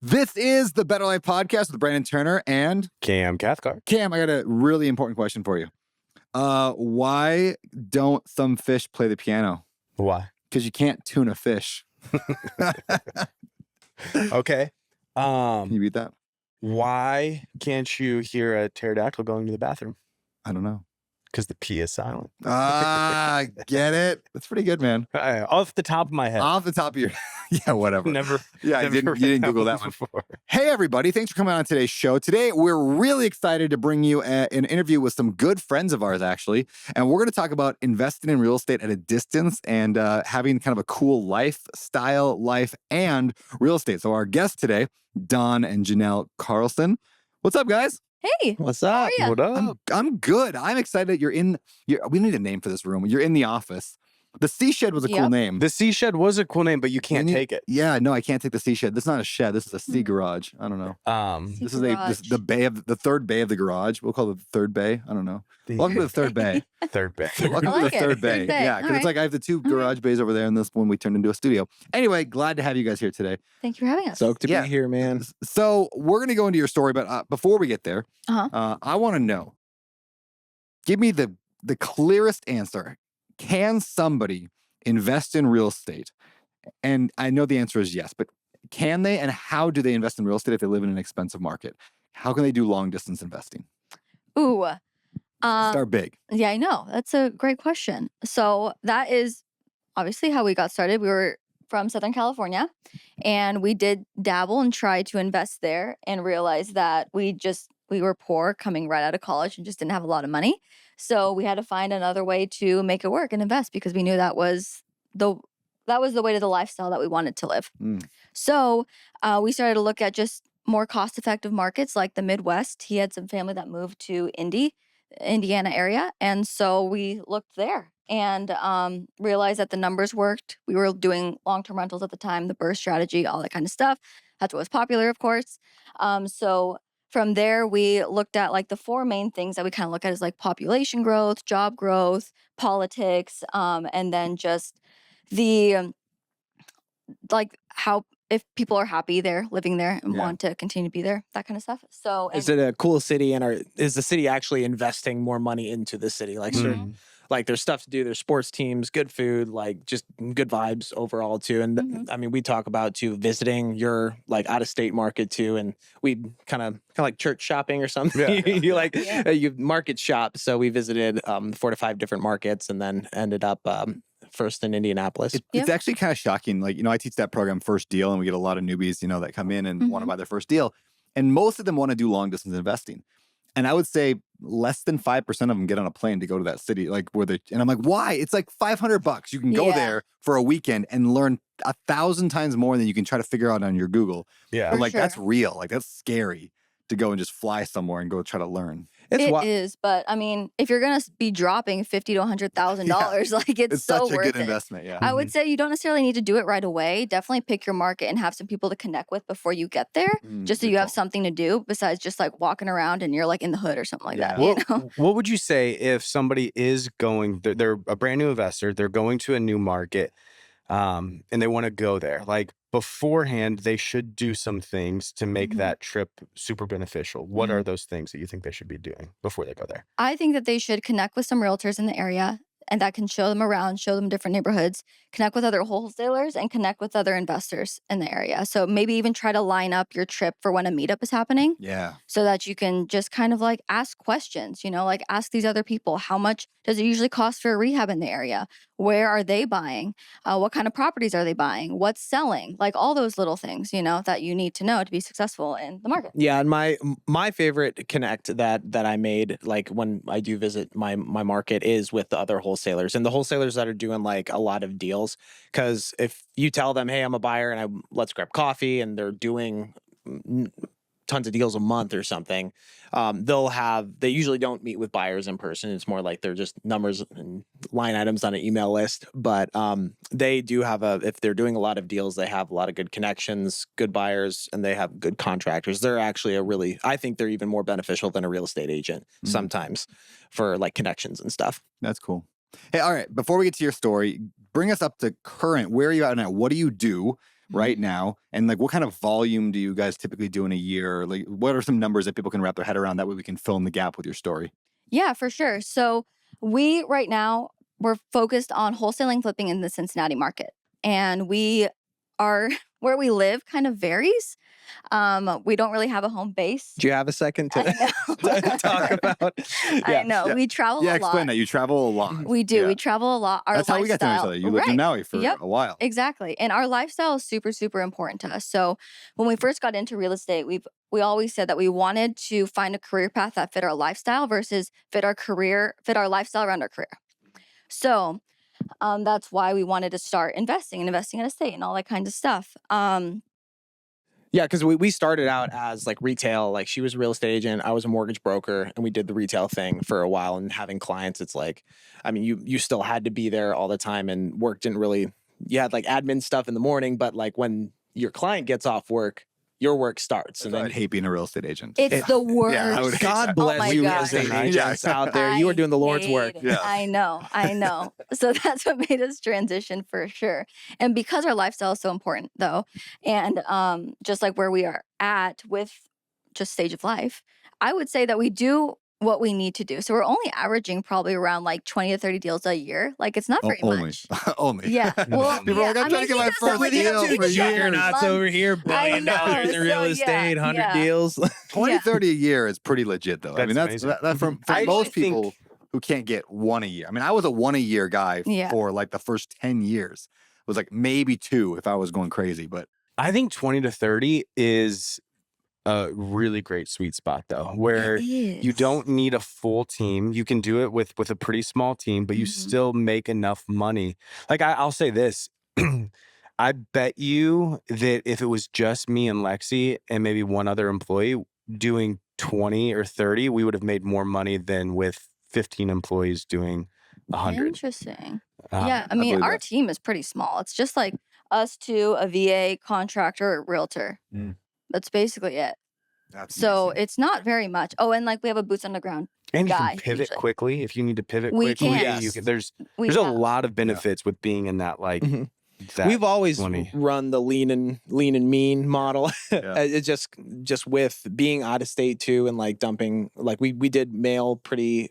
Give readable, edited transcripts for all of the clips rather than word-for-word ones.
This is the Better Life Podcast with Brandon Turner and Cathcart. Cam. I got a really important question for you. Why don't some fish play the piano? Why? Because you can't tune a fish. Okay. Can you beat that? Why can't you hear a pterodactyl going to the bathroom? I don't know. Because the P is silent. Get it? That's pretty good, man. Off the top of my head. Off the top of your yeah, whatever. Never. Yeah, you didn't Google that one before. Hey, everybody. Thanks for coming on today's show. Today, we're really excited to bring you an interview with some good friends of ours, actually. And we're going to talk about investing in real estate at a distance and having kind of a cool lifestyle, life, and real estate. So our guests today, Don and Janelle Carlson. What's up, guys? Hey, What's up? How are ya? What up? I'm good. I'm excited that we need a name for this room. You're in the office. The Sea Shed was a cool Yep. name. The Sea Shed was a cool name, but you can't take it. Yeah, no, I can't take the Sea Shed. This is not a shed. This is a sea garage. I don't know. Sea This is garage. the third bay of the garage. We'll call it the third bay. I don't know. Welcome to the third bay. Third bay. Welcome I to like the it. third bay. Third bay. Yeah, because All it's right. like I have the two garage bays over there, and this one we turned into a studio. Anyway, glad to have you guys here today. Thank you for having us. Stoked to Yeah. be here, man. So we're gonna go into your story, but before we get there, Uh-huh. I want to know. Give me the clearest answer. Can somebody invest in real estate? And I know the answer is yes, but can they, and how do they invest in real estate if they live in an expensive market? How can they do long distance investing? Ooh. Start big. Yeah, I know. That's a great question. So that is obviously how we got started. We were from Southern California and we did dabble and try to invest there and realized that we were poor coming right out of college and just didn't have a lot of money. So we had to find another way to make it work and invest because we knew that was the way to the lifestyle that we wanted to live. So we started to look at just more cost-effective markets like the Midwest. He had some family that moved to Indiana area. And so we looked there and realized that the numbers worked. We were doing long-term rentals at the time, the burst strategy, all that kind of stuff. That's what was popular, of course. So from there, we looked at like the four main things that we kind of look at is like population growth, job growth, politics, and then just the how if people are happy there, living there, and Yeah. want to continue to be there, that kind of stuff. So Is it a cool city, and is the city actually investing more money into the city? Like certain, like there's stuff to do, there's sports teams, good food, like just good vibes overall too. And I mean, we talk about too visiting your like out of state market too, and we kind of like church shopping or something. Yeah. You like Yeah. you market shop. So we visited 4 to 5 different markets, and then ended up first in Indianapolis. It's actually kind of shocking. Like, I teach that program First Deal, and we get a lot of newbies, that come in and want to buy their first deal. And most of them want to do long distance investing. And I would say less than 5% of them get on a plane to go to that city, like and I'm like, why? It's like $500. You can go Yeah. there for a weekend and learn 1,000 times more than you can try to figure out on your Google. Yeah. But For like, that's sure. real. Like, that's scary to go and just fly somewhere and go try to learn. It's It wi- is, but I mean, if you're gonna be dropping $50,000 to $100,000, like it's so such a worth good it. investment. Yeah. I would say you don't necessarily need to do it right away. Definitely pick your market and have some people to connect with before you get there, just so good you have call. something to do besides just like walking around and you're like in the hood or something like that. Yeah. You know? What would you say if somebody is going, they're a brand new investor, they're going to a new market, and they want to go there? Like beforehand, they should do some things to make that trip super beneficial. What are those things that you think they should be doing before they go there? I think that they should connect with some realtors in the area and that can show them around, show them different neighborhoods, connect with other wholesalers and connect with other investors in the area. So maybe even try to line up your trip for when a meetup is happening Yeah. so that you can just kind of like ask questions, like ask these other people, how much does it usually cost for a rehab in the area? Where are they buying? What kind of properties are they buying? What's selling? Like all those little things, that you need to know to be successful in the market. Yeah, and my favorite connect that I made, like when I do visit my market, is with the other wholesalers and the wholesalers that are doing like a lot of deals. Because if you tell them, hey, I'm a buyer and let's grab coffee, and they're doing tons of deals a month or something, they usually don't meet with buyers in person. It's more like they're just numbers and line items on an email list. But they do have if they're doing a lot of deals, they have a lot of good connections, good buyers, and they have good contractors. They're actually I think they're even more beneficial than a real estate agent sometimes for like connections and stuff. That's cool. Hey, all right. Before we get to your story, bring us up to current. Where are you at now? What do you do? right now? And like, what kind of volume do you guys typically do in a year? Like, what are some numbers that people can wrap their head around? That way we can fill in the gap with your story. Yeah, for sure. So we right now we're focused on wholesaling flipping in the Cincinnati market. And we are where we live kind of varies. We don't really have a home base. Do you have a second to, I know. to talk about? I know. Yeah. We travel Yeah, a explain lot. that. You travel a lot. We do. Yeah. We travel a lot. Our That's how we got to know each lifestyle- other. You lived in Right. Maui for Yep. a while. Exactly. And our lifestyle is super, super important to us. So when we first got into real estate, we always said that we wanted to find a career path that fit our lifestyle versus fit our lifestyle around our career. So that's why we wanted to start investing in estate and all that kind of stuff. Yeah, because we started out as like retail. Like she was a real estate agent, I was a mortgage broker, and we did the retail thing for a while. And having clients, it's like, I mean, you still had to be there all the time, and work didn't really. You had like admin stuff in the morning, but like when your client gets off work, your work starts. And I then hate being a real estate agent. It's the worst. I would hate God that. bless my you, real God. estate Yeah. agents out there. You are doing the Lord's hate work. it. Yeah. I know. So that's what made us transition for sure. And because our lifestyle is so important though, and just like where we are at with just stage of life, I would say that we do what we need to do. So we're only averaging probably around like 20 to 30 deals a year. Like it's not very Only. much. Only. Yeah. Well, People are like, I'm trying to get my he does first that with deal you for too. years. Juggernauts over here, $1 billion I know. in real So, estate, 100 yeah. deals. 20, Yeah. 30 a year is pretty legit, though. I mean, That's amazing. that's from I most actually think- people who can't get one a year. I mean, I was a one a year guy Yeah. for like the first 10 years. It was like maybe two if I was going crazy, but I think 20 to 30 is a really great sweet spot, though, where It you is. don't need a full team. You can do it with a pretty small team, but you Mhm. still make enough money. Like I'll say this. I bet you that if it was just me and Lexi and maybe one other employee doing 20 or 30, we would have made more money than with 15 employees doing 100. Interesting. Um, Yeah, I mean, believe our that. team is pretty small. It's just like us two, a VA, contractor, realtor. Mm. That's basically it. that's So amazing. it's not very much. Oh, and like we have a boots on the ground. And you guy, can pivot usually. quickly if you need to pivot We quickly. can. You can, there's We a have- lot of benefits with being in that like Mhm. that We've always 20. run the lean and mean model. Yeah. It's just with being out of state too, and like dumping. Like we did mail pretty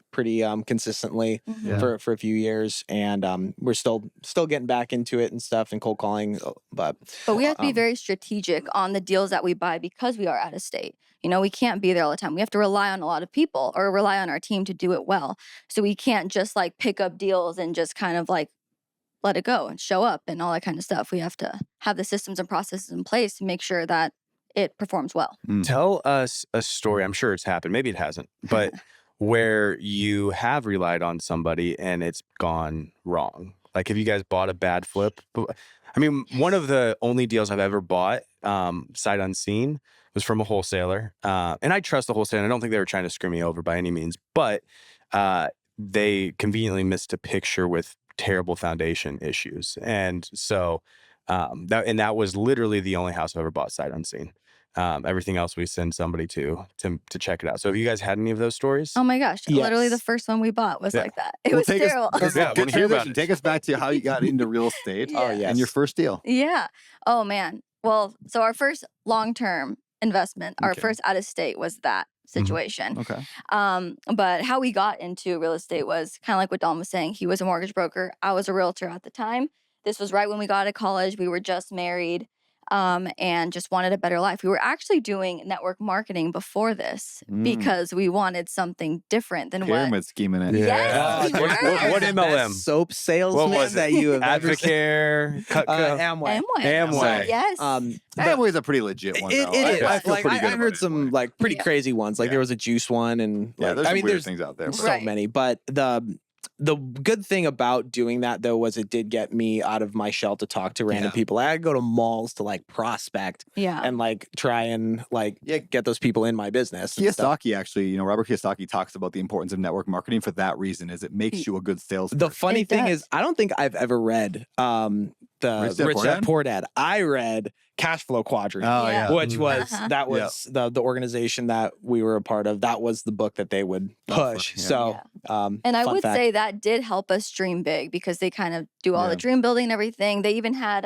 consistently Mhm. Yeah. for a few years, and we're still getting back into it and stuff and cold calling. But But we have to be Um, very strategic on the deals that we buy because we are out of state. You know, we can't be there all the time. We have to rely on a lot of people or rely on our team to do it well. So we can't just like pick up deals and just kind of like let it go and show up and all that kind of stuff. We have to have the systems and processes in place to make sure that it performs well. Tell us a story. I'm sure it's happened. Maybe it hasn't, but where you have relied on somebody and it's gone wrong. Like, have you guys bought a bad flip? I mean, one of the only deals I've ever bought, sight unseen, was from a wholesaler. And I trust the wholesaler. I don't think they were trying to screw me over by any means, but they conveniently missed a picture with terrible foundation issues. And so that was literally the only house I've ever bought sight unseen. Everything else we send somebody to check it out. So have you guys had any of those stories? Oh my gosh. Literally the Yes. first one we bought was Yeah. like that. It Well, was take us- terrible. this is Yeah, I good wanna hear about transition. it. Take us back to how you got into real estate Oh, yes. and your first deal. Yeah. Oh man. Well, so our first long-term investment, our Okay. first out of state was that situation. Okay. But how we got into real estate was kind of like what Don was saying. He was a mortgage broker. I was a realtor at the time. This was right when we got out of college. We were just married and just wanted a better life. We were actually doing network marketing before this because we wanted something different than Pyramid scheming it. Yes, we What were. MLM? Best soap salesman was it? that you have ever seen. Advocare, Cutco. Amway. Amway. Yes. But Amway's a pretty legit one. it though. is. I feel Like, pretty good I about heard it some anyway. like pretty Yeah. crazy ones. Like Yeah. there was a juice one, and Yeah, like, there's I some mean, weird there's things out there. so Right. many. But the good thing about doing that though was it did get me out of my shell to talk to random Yeah. people. I had to go to malls to like prospect Yeah. and like try and like Yeah. get those people in my business. and stuff. Kiyosaki actually, Robert Kiyosaki talks about the importance of network marketing for that reason, is it makes you a good salesperson. The funny It thing does. is, I don't think I've ever read the Rich Dad, Rich Poor Dad Dad? Poor Dad. I read Cash Flow Quadrant. Oh Yeah. yeah. Which was Uh-huh. that was the organization that we were a part of. That was the book that they would Oh, push. funny, yeah. So, And I fun would fact. say that did help us dream big because they kind of do all Yeah. the dream building and everything. They even had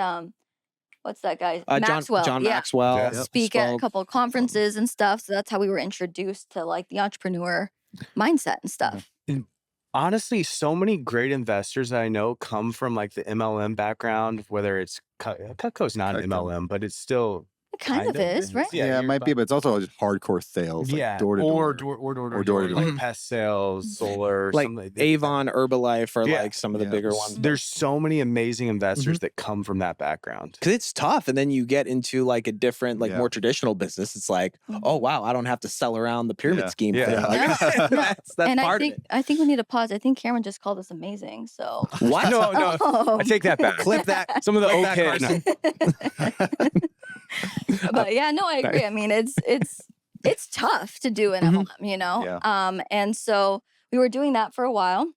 what's that guy? John Maxwell. John Yeah. Maxwell Yep. Speak at a spoke. couple of conferences and stuff. So that's how we were introduced to like the entrepreneur mindset and stuff. And honestly, so many great investors that I know come from like the MLM background, whether it's Cutco's not an Cutco. MLM, but it's still It kind of is, right? Yeah, it might be, but it's also just hardcore sales, like yeah, door to or door. door to Or door to door, door. like pest sales, solar, Like something Avon, Herbalife are Yeah. like some of the Yeah. bigger ones. There's so many amazing investors that come from that background. Because it's tough, and then you get into like a different, like Yeah. more traditional business. It's like, Mhm. oh wow, I don't have to sell around the pyramid Yeah. scheme Yeah. thing. Yeah. Like, No. that's And part of it. I think we need to pause. I think Cameron just called us amazing. So What? No, no, Oh. I take that back. Clip that. Some of the Clip that, okay. Carson. But yeah, no, I agree. I mean, it's tough to do an Mhm. MLM, you know. Yeah. And so we were doing that for a while.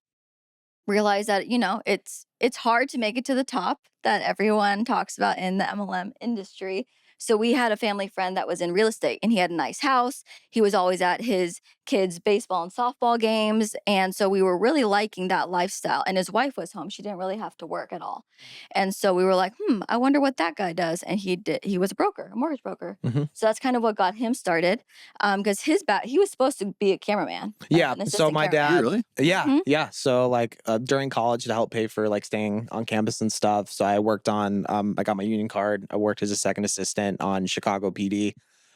Realized that it's hard to make it to the top that everyone talks about in the MLM industry. So we had a family friend that was in real estate, and he had a nice house. He was always at his kids' baseball and softball games, and so we were really liking that lifestyle. And his wife was home; she didn't really have to work at all. And so we were like, I wonder what that guy does. And he was a broker, a mortgage broker. Mhm. So that's kind of what got him started. Because he was supposed to be a cameraman. Yeah. an So assistant my cameraman. dad. Really? Yeah, Mhm. yeah. So like during college to help pay for like staying on campus and stuff. So I worked on. I got my union card. I worked as a second assistant on Chicago PD.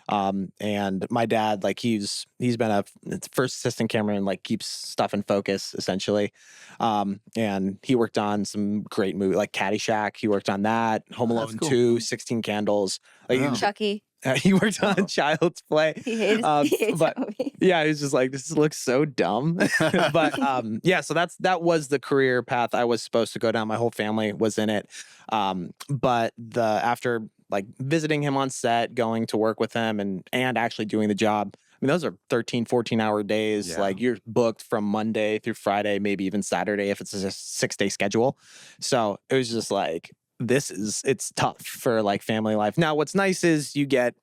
And my dad, like he's been a first assistant cameraman, like keeps stuff in focus essentially. And he worked on some great movies like Caddyshack. He worked on that. Home Oh, that's Alone cool. 2, 16 Candles. Like Oh. Chucky. he worked on Oh. Child's Play. He hates, he hates but that movie. yeah, he was just like, this looks so dumb. But yeah, so that was the career path I was supposed to go down. My whole family was in it. But after like visiting him on set, going to work with him and actually doing the job. I mean, those are 13, 14-hour days. Yeah. Like you're booked from Monday through Friday, maybe even Saturday if it's a 6-day schedule. So it was just like, it's tough for like family life. Now, what's nice is you get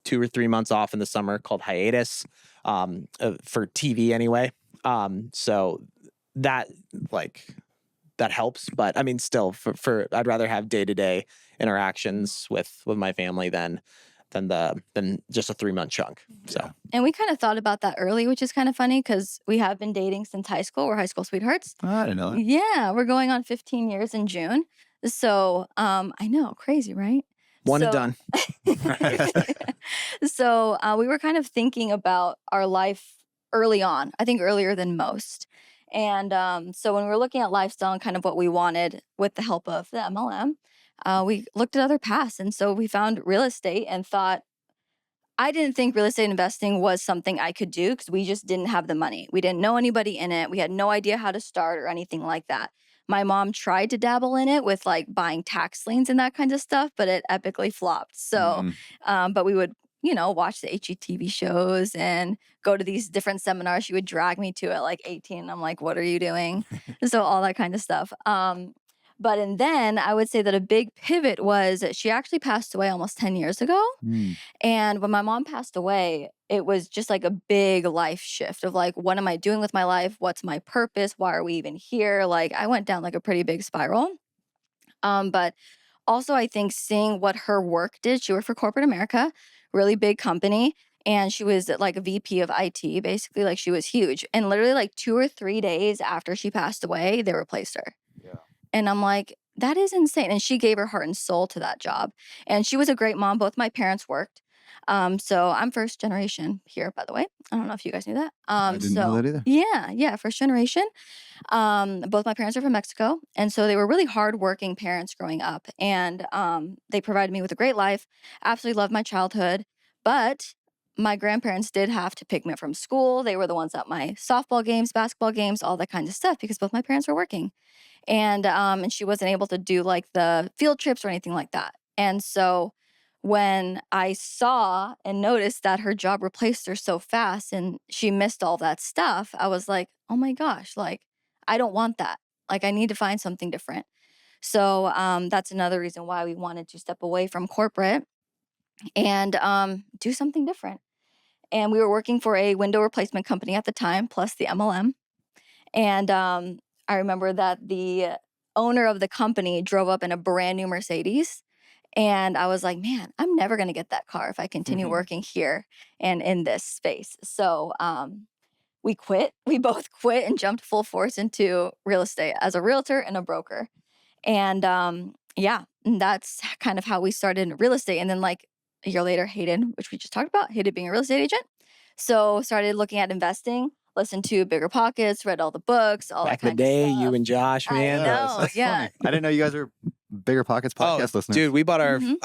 2 or 3 months off in the summer called hiatus for TV anyway. So that helps. But I mean, still for I'd rather have day-to-day interactions with my family than just a 3-month chunk. So And we kind of thought about that early, which is kind of funny because we have been dating since high school. We're high school sweethearts. I didn't know that. Yeah, we're going on 15 years in June. So I know, crazy, right? one and So- done. So we were kind of thinking about our life early on, I think earlier than most. And so when we were looking at lifestyle and kind of what we wanted with the help of the MLM, we looked at other paths. And so we found real estate and thought, I didn't think real estate investing was something I could do because we just didn't have the money. We didn't know anybody in it. We had no idea how to start or anything like that. My mom tried to dabble in it with like buying tax liens and that kind of stuff, but it epically flopped. So, Mhm. but we would, watch the HGTV shows and go to these different seminars. She would drag me to at like 18. I'm like, what are you doing? So all that kind of stuff. And then I would say that a big pivot was that she actually passed away almost 10 years ago. Mm. And when my mom passed away, it was just like a big life shift of like, what am I doing with my life? What's my purpose? Why are we even here? Like I went down like a pretty big spiral. But also I think seeing what her work did, she worked for corporate America, really big company. And she was like a VP of IT, basically like she was huge. And literally like 2 or 3 days after she passed away, they replaced her. Yeah. And I'm like, that is insane. And she gave her heart and soul to that job. And she was a great mom. Both my parents worked. So I'm first generation here, by the way. I don't know if you guys knew that. I didn't know that either. Yeah, first generation. Both my parents are from Mexico. And so they were really hardworking parents growing up. And they provided me with a great life. Absolutely loved my childhood. But my grandparents did have to pick me up from school. They were the ones at my softball games, basketball games, all that kind of stuff because both my parents were working. And she wasn't able to do like the field trips or anything like that. And so when I saw and noticed that her job replaced her so fast and she missed all that stuff, I was like, oh my gosh, like I don't want that. Like I need to find something different. So that's another reason why we wanted to step away from corporate and do something different. And we were working for a window replacement company at the time, plus the MLM. And I remember that the owner of the company drove up in a brand new Mercedes. And I was like, man, I'm never going to get that car if I continue working here and in this space. So we quit. We both quit and jumped full force into real estate as a realtor and a broker. And yeah, and that's kind of how we started in real estate. And then like a year later, hated, which we just talked about, hated being a real estate agent. So started looking at investing, listened to Bigger Pockets, read all the books, all Back that in the kind day, of stuff. you and Josh, I man. know. That's yeah. funny. I didn't know you guys are Bigger Pockets podcast listeners. Dude, we bought our Mhm.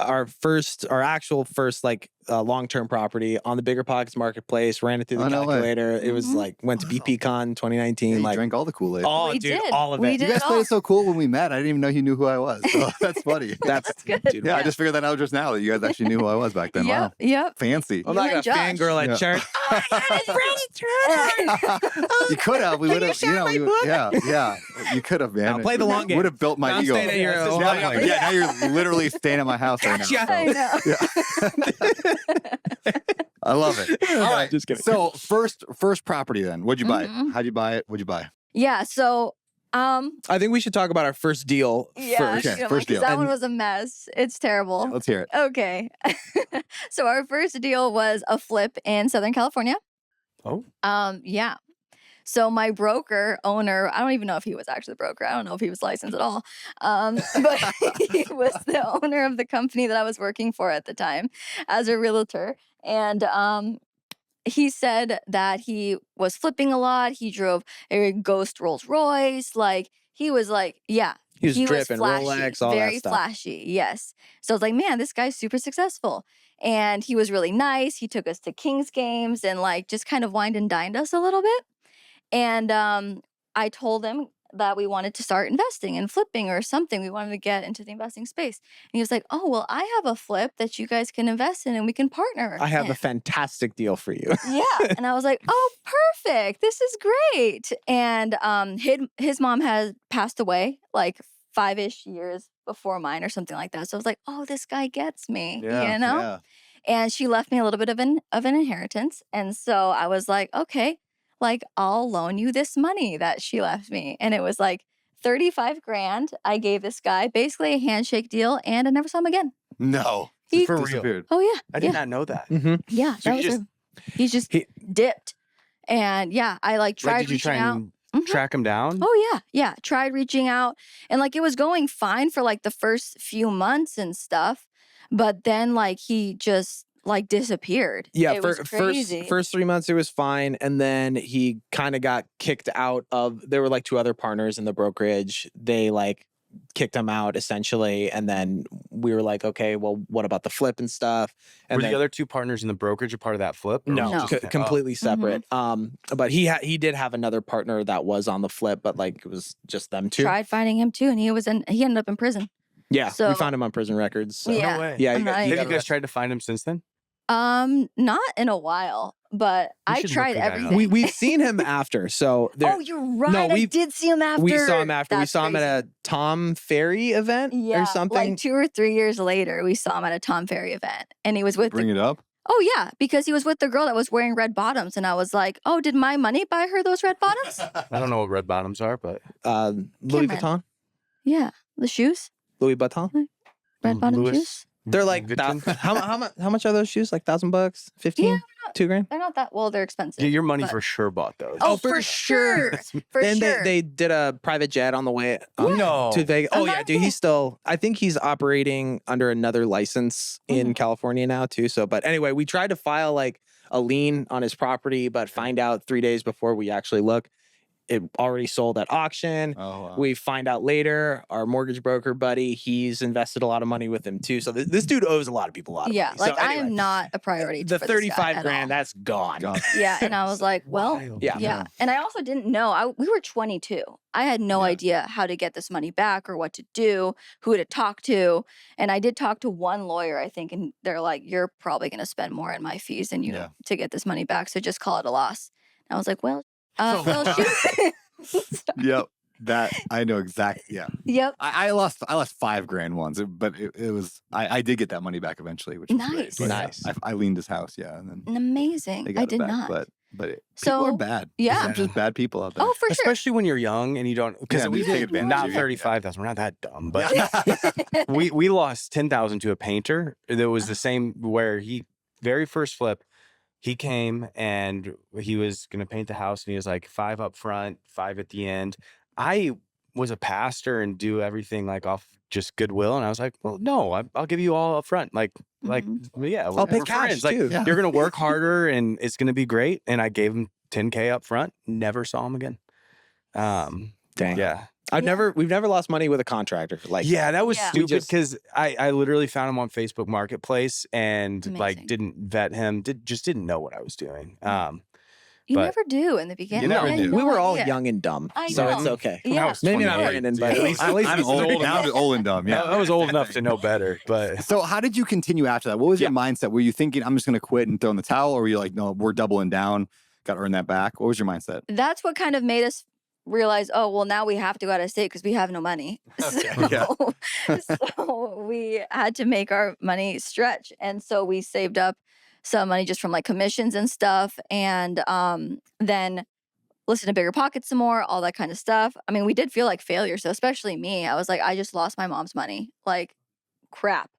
our actual first like long-term property on the Bigger Pockets marketplace, ran it through the Oh, no way. calculator. It was Mhm. like went to BPCon Yeah, 2019. you like drank all the Kool-Aid. oh, We dude, did. all of We it. did. You guys it played all. it so cool when we met. I didn't even know you knew who I was. So that's funny. That's good. dude. Yeah, I just figured that out just now that you guys actually knew who I was back then. Wow. Yep. Fancy. I'm You not and gonna Josh. fangirl at Yeah. church. Oh my God, it's You could have. We Can would you have. share my book? Yeah. You could have, man. Now play the long game. Would have built my Now I'm ego. staying at your Now, Ohio. now you're literally staying at my house right now. Gotcha. I know. I love it. All right. Just kidding. So first property then. What'd you buy? Mhm. How'd you buy it? What'd you buy? Yeah. So I think we should talk about our first deal yeah, first. Okay, you know, first 'cause deal. that one And- was a mess. It's terrible. Let's hear it. Okay. So our first deal was a flip in Southern California. Oh. Yeah. So my broker owner, I don't even know if he was actually the broker. I don't know if he was licensed at all. But he was the owner of the company that I was working for at the time as a realtor. And he said that he was flipping a lot. He drove a ghost Rolls Royce. Like he was like, yeah, He was he dripping flashy, Rolex, all very that stuff. flashy. Yes. So I was like, man, this guy's super successful. And he was really nice. He took us to Kings games and like just kind of wined and dined us a little bit. And I told him that we wanted to start investing and flipping or something. We wanted to get into the investing space. And he was like, oh, well, I have a flip that you guys can invest in and we can partner. I have in." a fantastic deal for you. Yeah. And I was like, oh, perfect. This is great. And his mom had passed away like 5-ish years before mine or something like that. So I was like, oh, this guy gets me, you know? Yeah. And she left me a little bit of an inheritance. And so I was like, okay, like I'll loan you this money that she left me. And it was like 35 grand I gave this guy, basically a handshake deal, and I never saw him again. No. He- For real. disappeared. Oh yeah. I did not know that. Mm-hmm. Yeah. So that you was he just he- dipped. And yeah, I like tried Like, did you reaching try out. and Mhm. track him down? Oh yeah, yeah. Tried reaching out, and like it was going fine for like the first few months and stuff, but then like he just like disappeared. Yeah, it was crazy. first 3 months it was fine, and then he kind of got kicked out of. There were like two other partners in the brokerage. They like kicked him out essentially, and then we were like, okay, well, what about the flip and stuff? And Were then, the other two partners in the brokerage a part of that flip? or no, was it just- completely separate. Mm-hmm. But he did have another partner that was on the flip, but like it was just them two. Tried finding him too, and he ended up in prison. Yeah, we So- found him on prison records. So. Oh, Yeah. no way. Yeah, I'm not- he Have got you guys tried to find him since then? Not in a while, but We I should look tried the guy up. everything. We've seen him after. So there, Oh, you're right. I we- did see him after. we saw him after. We That's saw him crazy. at a Tom Ferry event yeah, or something. like 2 or 3 years later, we saw him at a Tom Ferry event, and he was with Bring the it up. Oh yeah, because he was with the girl that was wearing red bottoms, and I was like, "Oh, did my money buy her those red bottoms?" I don't know what red bottoms are, but Louis Cameron. Vuitton. Yeah, the shoes, Louis Vuitton. red bottom Louis shoes. They're like Vuitton? how much are those shoes? Like $1,000, 15, Yeah, $2,000. They're not that well. They're expensive. Yeah, your money but- for sure bought those. Oh, for for sure, for And sure. they did a private jet on the way no. to Vegas. Oh yeah, dude. Imagine. He's still. I think he's operating under another license in California now too. So, but anyway, we tried to file like a lien on his property, but find out 3 days before we actually look, it already sold at auction. Oh, wow. We find out later, our mortgage broker buddy, he's invested a lot of money with him too. So this dude owes a lot of people a lot of yeah, money. like so I anyway, am not a priority. the for this guy 35 at grand, all. that's gone. God. Yeah, and I was like, well, Wild. Yeah. yeah, and I also didn't know. We were 22. I had no Yeah. idea how to get this money back or what to do, who to talk to, and I did talk to one lawyer, I think, and they're like, "You're probably going to spend more in my fees than you Yeah. to get this money back, so just call it a loss." And I was like, well, shoot. Yep. That I know exactly. Yeah. Yep. I lost $5,000 once, but it was I did get that money back eventually, which was great. Nice. But yeah, Nice. I leaned his house, yeah, and then Amazing. they got I it did back. not. But But So, people are bad. yeah. There's just bad people out there. Oh, for sure. Especially when you're young and you don't, because Yeah, we we take did advantage not of you. 35,000. We're not that dumb, but we lost 10,000 to a painter. That was the same where very first flip, he came and he was going to paint the house and he was like 5 up front, 5 at the end. I was a pastor and do everything like off just goodwill. And I was like, well, no, I'll give you all up front. Like, yeah, I'll pay we're cash friends. Like, too. Yeah. you're going to work harder and it's going to be great. And I gave him 10K up front, never saw him again. Dang. Yeah. We've never lost money with a contractor. Like, Yeah, that was Yeah. stupid because I literally found him on Facebook Marketplace and like Amazing. didn't vet him, just didn't know what I was doing. You but- never do in the beginning. never I had do. no we were all idea. young and dumb, I so it's know. okay. Yeah. I was Maybe not 28, Brandon, but dude. at least I'm he's old. old Now enough. I'm old and dumb. Yeah. I was old enough to know better, but So how did you continue after that? What was your mindset? Were you thinking, I'm just going to quit and throw in the towel? Or were you like, no, we're doubling down, got to earn that back? What was your mindset? That's what kind of made us realize, oh, well, now we have to go out of state because we have no money. So we had to make our money stretch. And so we saved up some money just from like commissions and stuff. And then listen to Bigger Pockets some more, all that kind of stuff. I mean, we did feel like failure. So especially me, I was like, I just lost my mom's money. Like, crap.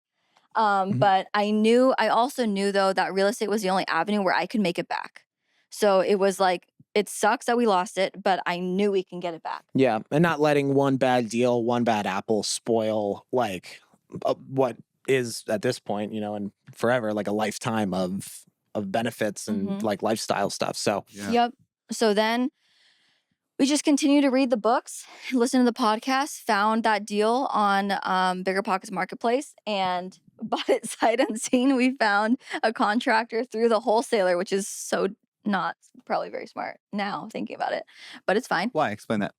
But I also knew though that real estate was the only avenue where I could make it back. So it was like, it sucks that we lost it, but I knew we can get it back. Yeah, and not letting one bad deal, one bad apple spoil like what is at this point, and forever like a lifetime of benefits and like lifestyle stuff. So Yep. So then we just continued to read the books, listen to the podcast, found that deal on Bigger Pockets Marketplace, and bought it sight unseen. We found a contractor through the wholesaler, which is so not probably very smart now thinking about it, but it's fine. Why? Explain that.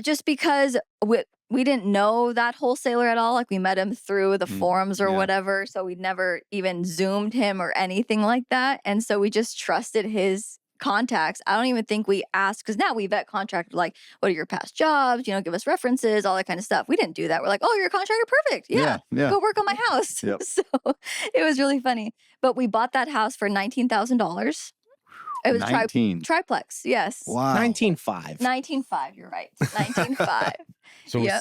Just because we didn't know that wholesaler at all. Like we met him through the forums or yeah. whatever. So we'd never even Zoomed him or anything like that. And so we just trusted his contacts. I don't even think we asked, because now we vet contractor, like, what are your past jobs? Give us references, all that kind of stuff. We didn't do that. We're like, oh, you're a contractor? Perfect. Yeah. Yeah. Go work on my house. Yep. So it was really funny. But we bought that house for $19,000. It was 19. triplex. Yes. Wow. 19.5. 19.5. You're right. 19.5. so Yep.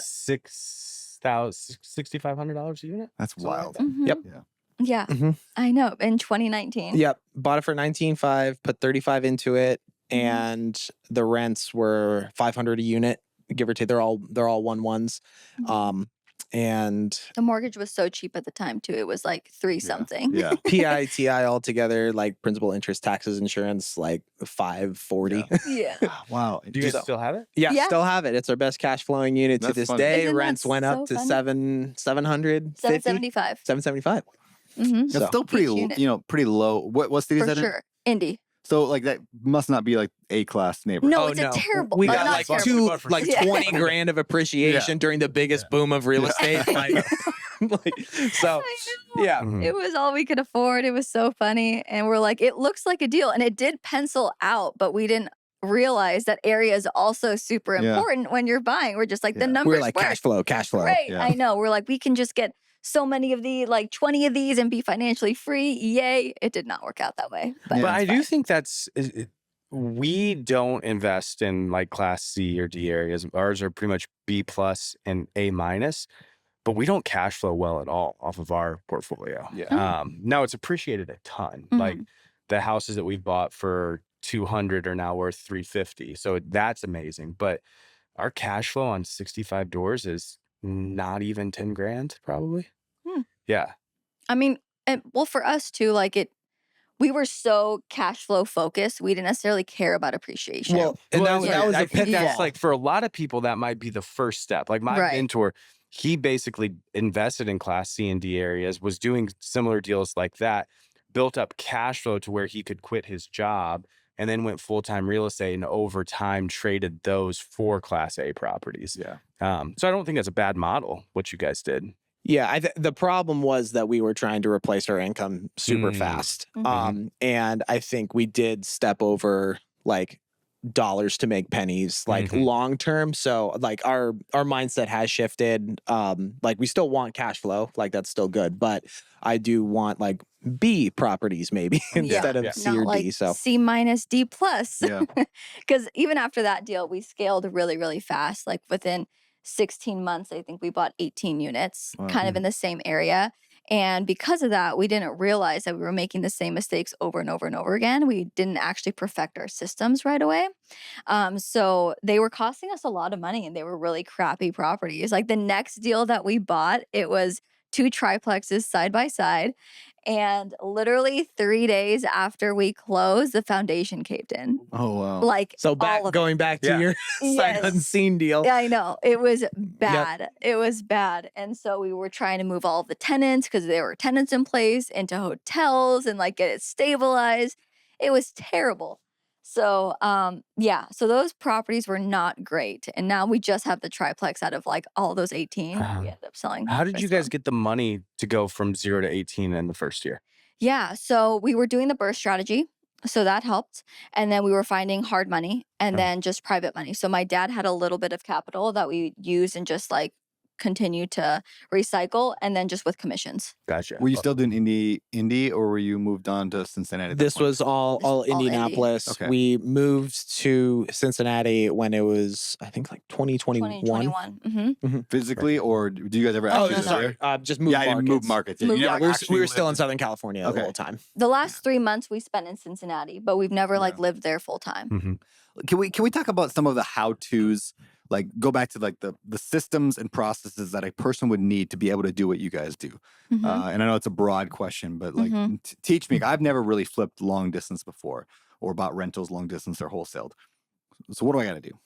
$6,500 a unit. That's wild. Mhm. Yep. Yeah. Yeah. Mhm. I know. In 2019. Yep, bought it for 19.5, put 35 into it, Mhm. and the rents were 500 a unit, give or take. They're all 1-1s. Mhm. And The mortgage was so cheap at the time too. It was like 3 something. Yeah. PITI altogether, like principal, interest, taxes, insurance, like 540. Yeah. Wow. Do you guys still have it? Yeah, Yeah. still have it. It's our best cash flowing unit to That's this funny. day. Isn't that Rents went so up to funny? 700, 775. 775. Mm-hmm. That's So- still pretty, Each unit. pretty low. What city is For that in? sure. Indy. So like that must not be like A-class neighborhood. No, it's a terrible. We oh, got not like terrible. two, 20 grand of appreciation during the biggest boom of real estate. So, I know. yeah. Mhm. It was all we could afford. It was so funny. And we're like, it looks like a deal. And it did pencil out, but we didn't realize that area is also super Yeah. important when you're buying. We're just like, the Yeah. numbers We're like work. cash flow. Right. Yeah. I know. We're like, we can just get so many of these, like 20 of these and be financially free. Yay. It did not work out that way. But, Yeah. But I it's do fine. think we don't invest in like class C or D areas. Ours are pretty much B plus and A minus, but we don't cash flow well at all off of our portfolio. Yeah. Now it's appreciated a ton. Mhm. Like the houses that we've bought for 200 are now worth 350. So that's amazing. But our cash flow on 65 doors is not even 10 grand probably. Hmm. Yeah. I mean, well, for us too, like we were so cash flow focused, we didn't necessarily care about appreciation. Well, and Well, that was I a think pitfall. that's like for a lot of people, that might be the first step. Like my Right. mentor, he basically invested in class C and D areas, was doing similar deals like that, built up cash flow to where he could quit his job, and then went full-time real estate and over time traded those for class A properties. Yeah. So I don't think that's a bad model, what you guys did. Yeah, the problem was that we were trying to replace our income super Mm. fast. Mhm. And I think we did step over like dollars to make pennies, like long term. So like our mindset has shifted. Like we still want cash flow, like that's still good, but I do want like B properties maybe instead of C not or like D. So C minus D plus. Yeah. Because even after that deal, we scaled really, really fast. Like within 16 months, I think we bought 18 units, Wow. kind of in the same area. And because of that, we didn't realize that we were making the same mistakes over and over and over again. We didn't actually perfect our systems right away. So they were costing us a lot of money and they were really crappy properties. Like the next deal that we bought, it was 2 triplexes side by side. And literally 3 days after we closed, the foundation caved in. Oh wow. Like so all of going back to your sight Yes. unseen deal. Yeah, I know. It was bad. It was bad. And so we were trying to move all of the tenants because there were tenants in place into hotels and like get it stabilized. It was terrible. So so those properties were not great. And now we just have the triplex out of like all those 18. We ended up selling. How did the you rest of guys them. get the money to go from 0 to 18 in the first year? Yeah, so we were doing the burst strategy. So that helped. And then we were finding hard money and then just private money. So my dad had a little bit of capital that we used and just like continue to recycle and then just with commissions. Gotcha. Were you still doing Indy, or were you moved on to Cincinnati? At that This point? was all Indy. Indianapolis. Okay. We moved to Cincinnati when it was, I think, like 2021. 2021. physically, or do you guys ever Oh, actually no, live sorry. there? Just moved Yeah, I didn't move markets. markets. Yeah, Moved you Yeah, never we were, actually still in lived Southern California the Okay. whole time. The last 3 months we spent in Cincinnati, but we've never like lived there full time. Can we talk about some of the how-tos? Like go back to like the systems and processes that a person would need to be able to do what you guys do. Mhm. And I know it's a broad question, but like Mhm. teach me. I've never really flipped long distance before, or bought rentals long distance or wholesaled. So what do I got to do?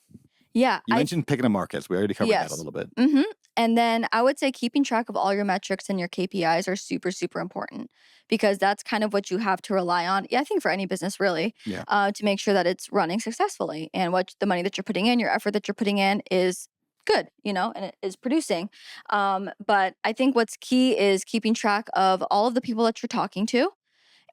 Yeah. You mentioned picking a markets. We already covered that a Yes. little bit. And then I would say keeping track of all your metrics and your KPIs are super, super important because that's kind of what you have to rely on. Yeah, I think for any business really, Yeah. to make sure that it's running successfully and what the money that you're putting in, your effort that you're putting in is good, and it is producing. But I think what's key is keeping track of all of the people that you're talking to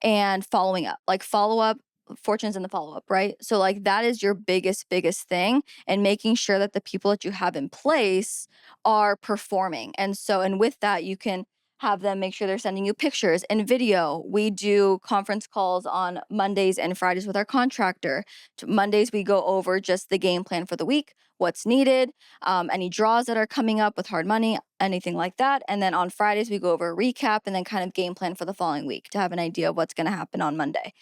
and following up. Like follow up, fortunes in the follow up, right? So like that is your biggest thing, and making sure that the people that you have in place are performing. And with that you can have them make sure they're sending you pictures and video. We do conference calls on Mondays and Fridays with our contractor. Mondays we go over just the game plan for the week, what's needed, any draws that are coming up with hard money, anything like that. And then on Fridays we go over a recap and then kind of game plan for the following week to have an idea of what's going to happen on Monday.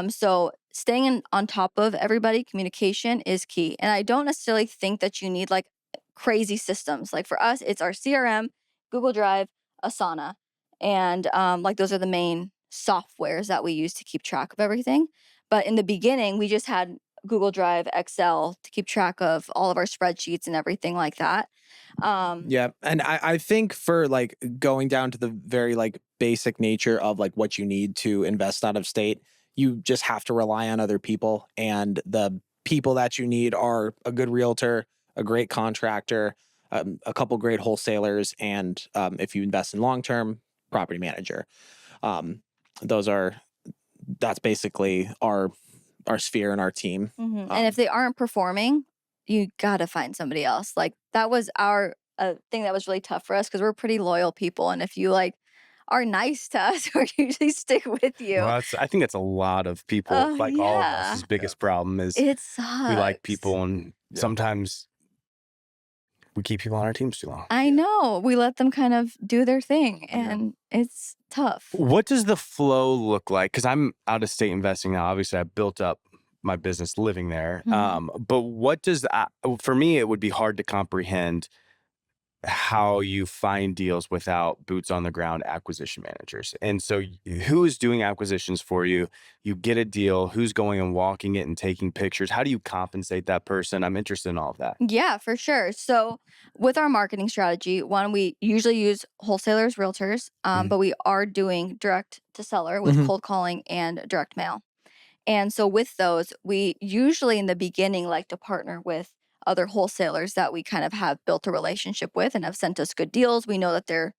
So staying on top of everybody, communication is key. And I don't necessarily think that you need like crazy systems. Like for us, it's our CRM, Google Drive, Asana, and like those are the main softwares that we use to keep track of everything. But in the beginning, we just had Google Drive, Excel to keep track of all of our spreadsheets and everything like that. Yeah. And I think for like going down to the very like basic nature of like what you need to invest out of state, you just have to rely on other people. And the people that you need are a good realtor, a great contractor, a couple great wholesalers, and if you invest in long-term, property manager. That's basically our sphere and our team. And if they aren't performing, you gotta find somebody else. Like that was our thing that was really tough for us because we're pretty loyal people, and if you like are nice to us, we usually stick with you. Well, I think that's a lot of people, Oh, like all of yeah. us' biggest problem is It sucks. we like people, and sometimes we keep people on our teams too long. I know. We let them kind of do their thing, and it's tough. What does the flow look like? Because I'm out of state investing now. Obviously, I built up my business living there. But what does for me, it would be hard to comprehend how you find deals without boots on the ground acquisition managers. And so who is doing acquisitions for you? You get a deal, who's going and walking it and taking pictures? How do you compensate that person? I'm interested in all of that. Yeah, for sure. So with our marketing strategy, one, we usually use wholesalers, realtors, but we are doing direct to seller with cold calling and direct mail. And so with those, we usually in the beginning like to partner with other wholesalers that we kind of have built a relationship with and have sent us good deals. We know that they're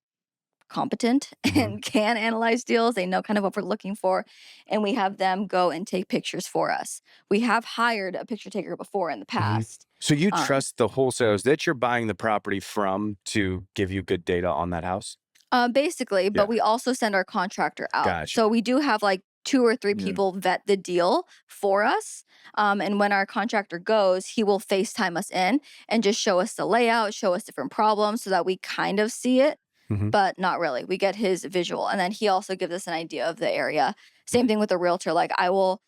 competent and can analyze deals. They know kind of what we're looking for. And we have them go and take pictures for us. We have hired a picture taker before in the past. So you Um, trust the wholesalers that you're buying the property from to give you good data on that house? Basically, but Yeah. we also send our contractor out. Gotcha. So we do have like 2 or 3 Yeah. people vet the deal for us. And when our contractor goes, he will FaceTime us in and just show us the layout, show us different problems so that we kind of see it, Mhm. but not really. We get his visual. And then he also gives us an idea of the area. Same thing with a realtor. Like I will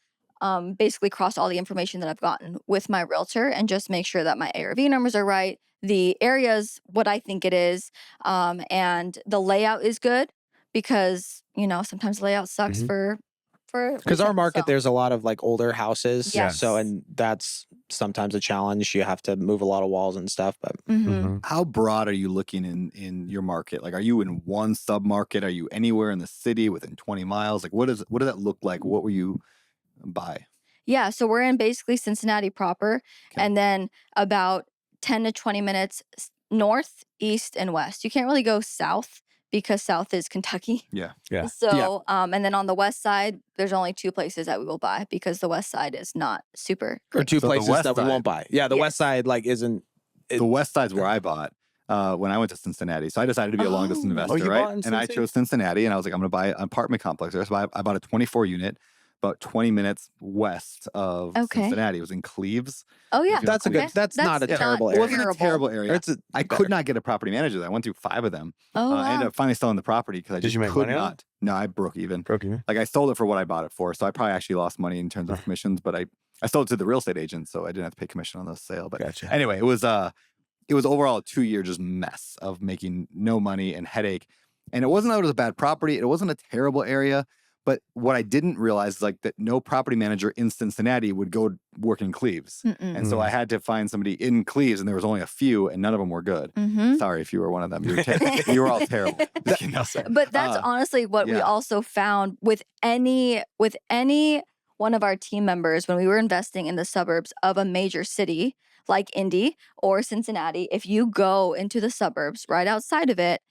basically cross all the information that I've gotten with my realtor and just make sure that my ARV numbers are right. The area's what I think it is. And the layout is good because, you know, sometimes layout sucks Mhm. for Because our resale, market, so. there's a lot of like older houses. Yes. So, and that's sometimes a challenge. You have to move a lot of walls and stuff. But Mhm. How broad are you looking in your market? Like, are you in one sub market? Are you anywhere in the city within 20 miles? Like, what does that look like? What will you buy? Yeah, so we're in basically Cincinnati proper, Okay. and then about 10 to 20 minutes north, east, and west. You can't really go south because south is Kentucky. Yeah. Yeah. So, and then on the west side, there's only 2 places that we will buy because the west side is not super or great. 2 So the places west that we side- won't buy. Yeah, the west Yes. side like isn't. The west side's where I bought when I went to Cincinnati. So I decided to be a long distance Oh. investor, Oh, you right? bought in And I Cincy? chose Cincinnati, and I was like, I'm going to buy an apartment complex there. So I bought a 24 unit, about 20 minutes west of Okay. Cincinnati. It was in Cleves. Oh yeah, If you That's a Okay. good. That's not a That's terrible not It area. wasn't a Terrible. terrible area. It's I could not get a property manager there. I went through 5 of them. Oh I ended wow. up finally selling the property because I Did just you make could money on it? not. No, I broke even. Broke even. Like I sold it for what I bought it for. So I probably actually lost money in terms of commissions, but I sold it to the real estate agent, so I didn't have to pay commission on the sale. But Gotcha. anyway, it was overall a 2-year just mess of making no money and headache. And it wasn't that it was a bad property. It wasn't a terrible area. But what I didn't realize is like that no property manager in Cincinnati would go work in Cleves. Mm-mm. And so I had to find somebody in Cleves, and there was only a few, and none of them were good. Mhm. Sorry if you were one of them. You were, you were all terrible. Just kidding, no, sorry. But that's honestly what we yeah. also found with any one of our team members when we were investing in the suburbs of a major city like Indy or Cincinnati. If you go into the suburbs right outside of it,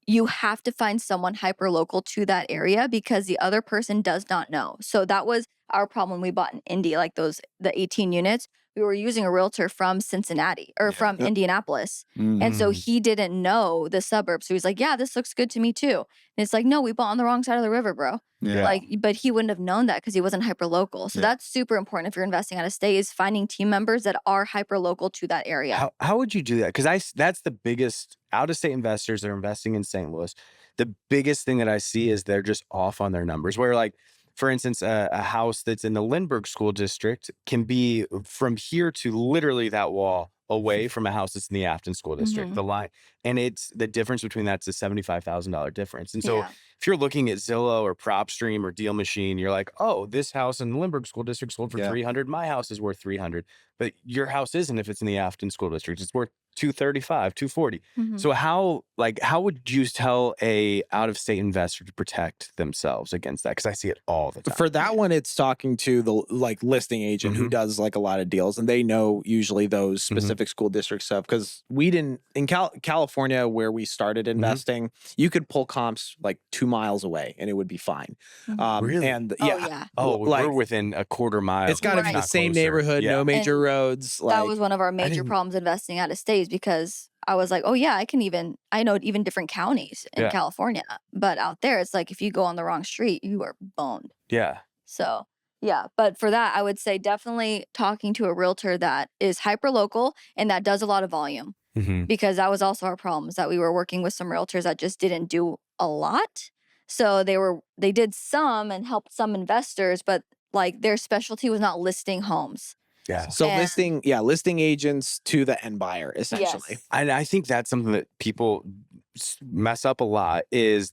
you have to find someone hyper local to that area because the other person does not know. So that was our problem when we bought in Indy, like the 18 units. We were using a realtor from Cincinnati or from Indianapolis. And so he didn't know the suburbs. So he's like, yeah, this looks good to me too. And it's like, no, we bought on the wrong side of the river, bro. Yeah. Like, but he wouldn't have known that because he wasn't hyper local. So Yeah. that's super important if you're investing out of state is finding team members that are hyper local to that area. How would you do that? Because that's the biggest out of state investors that are investing in St. Louis. The biggest thing that I see is they're just off on their numbers. Where like, for instance, a house that's in the Lindbergh School District can be from here to literally that wall away from a house that's in the Afton School District. Mhm. The line, and it's the difference between that's a $75,000 difference. And so Yeah. if you're looking at Zillow or PropStream or Deal Machine, you're like, oh, this house in the Lindbergh School District sold for Yeah. 300. My house is worth 300, but your house isn't if it's in the Afton School District. It's worth 235, 240. Mhm. So how would you tell a out of state investor to protect themselves against that? Because I see it all the time. For that one, it's talking to the like listing agent who Mhm. does like a lot of deals, and they know usually those specific school district stuff. Because we didn't in California where we started investing, you could pull comps like 2 miles away and it would be fine. Mhm. Really? And Oh, yeah, yeah. Oh, like, we're within a quarter mile. it's got to be Right. the not same closer. neighborhood, Yeah. no major roads. Like That was one of our major didn't- problems investing out of state is because I was like, oh yeah, I know even different counties in Yeah. California. But out there, it's like if you go on the wrong street, you are boned. Yeah. So yeah, but for that, I would say definitely talking to a realtor that is hyper local and that does a lot of volume Mhm. because that was also our problem is that we were working with some realtors that just didn't do a lot. So they did some and helped some investors, but like their specialty was not listing homes. Yeah. so and- listing agents to the end buyer essentially. Yes. And I think that's something that people mess up a lot is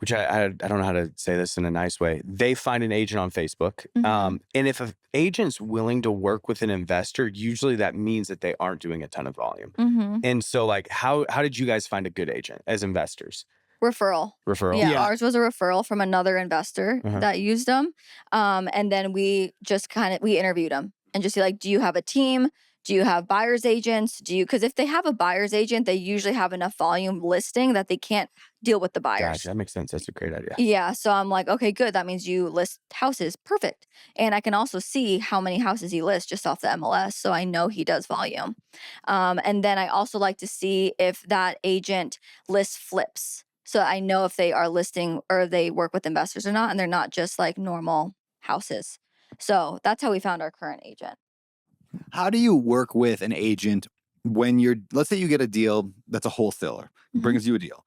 which I don't know how to say this in a nice way. They find an agent on Facebook. Mhm. And if an agent's willing to work with an investor, usually that means that they aren't doing a ton of volume. Mm-hmm. And so like, how did you guys find a good agent as investors? Referral. Referral? Yeah, Yeah. ours was a referral from another investor Uh-huh. that used them. And then we just we interviewed them and just see like, do you have a team? Do you have buyer's agents? Because if they have a buyer's agent, they usually have enough volume listing that they can't deal with the buyers. Gotcha. That makes sense. That's a great idea. Yeah. So I'm like, okay, good. That means you list houses. Perfect. And I can also see how many houses he lists just off the MLS. So I know he does volume. And then I also like to see if that agent lists flips. So I know if they are listing or they work with investors or not, and they're not just like normal houses. So that's how we found our current agent. How do you work with an agent when let's say you get a deal that's a wholesaler, brings you a deal,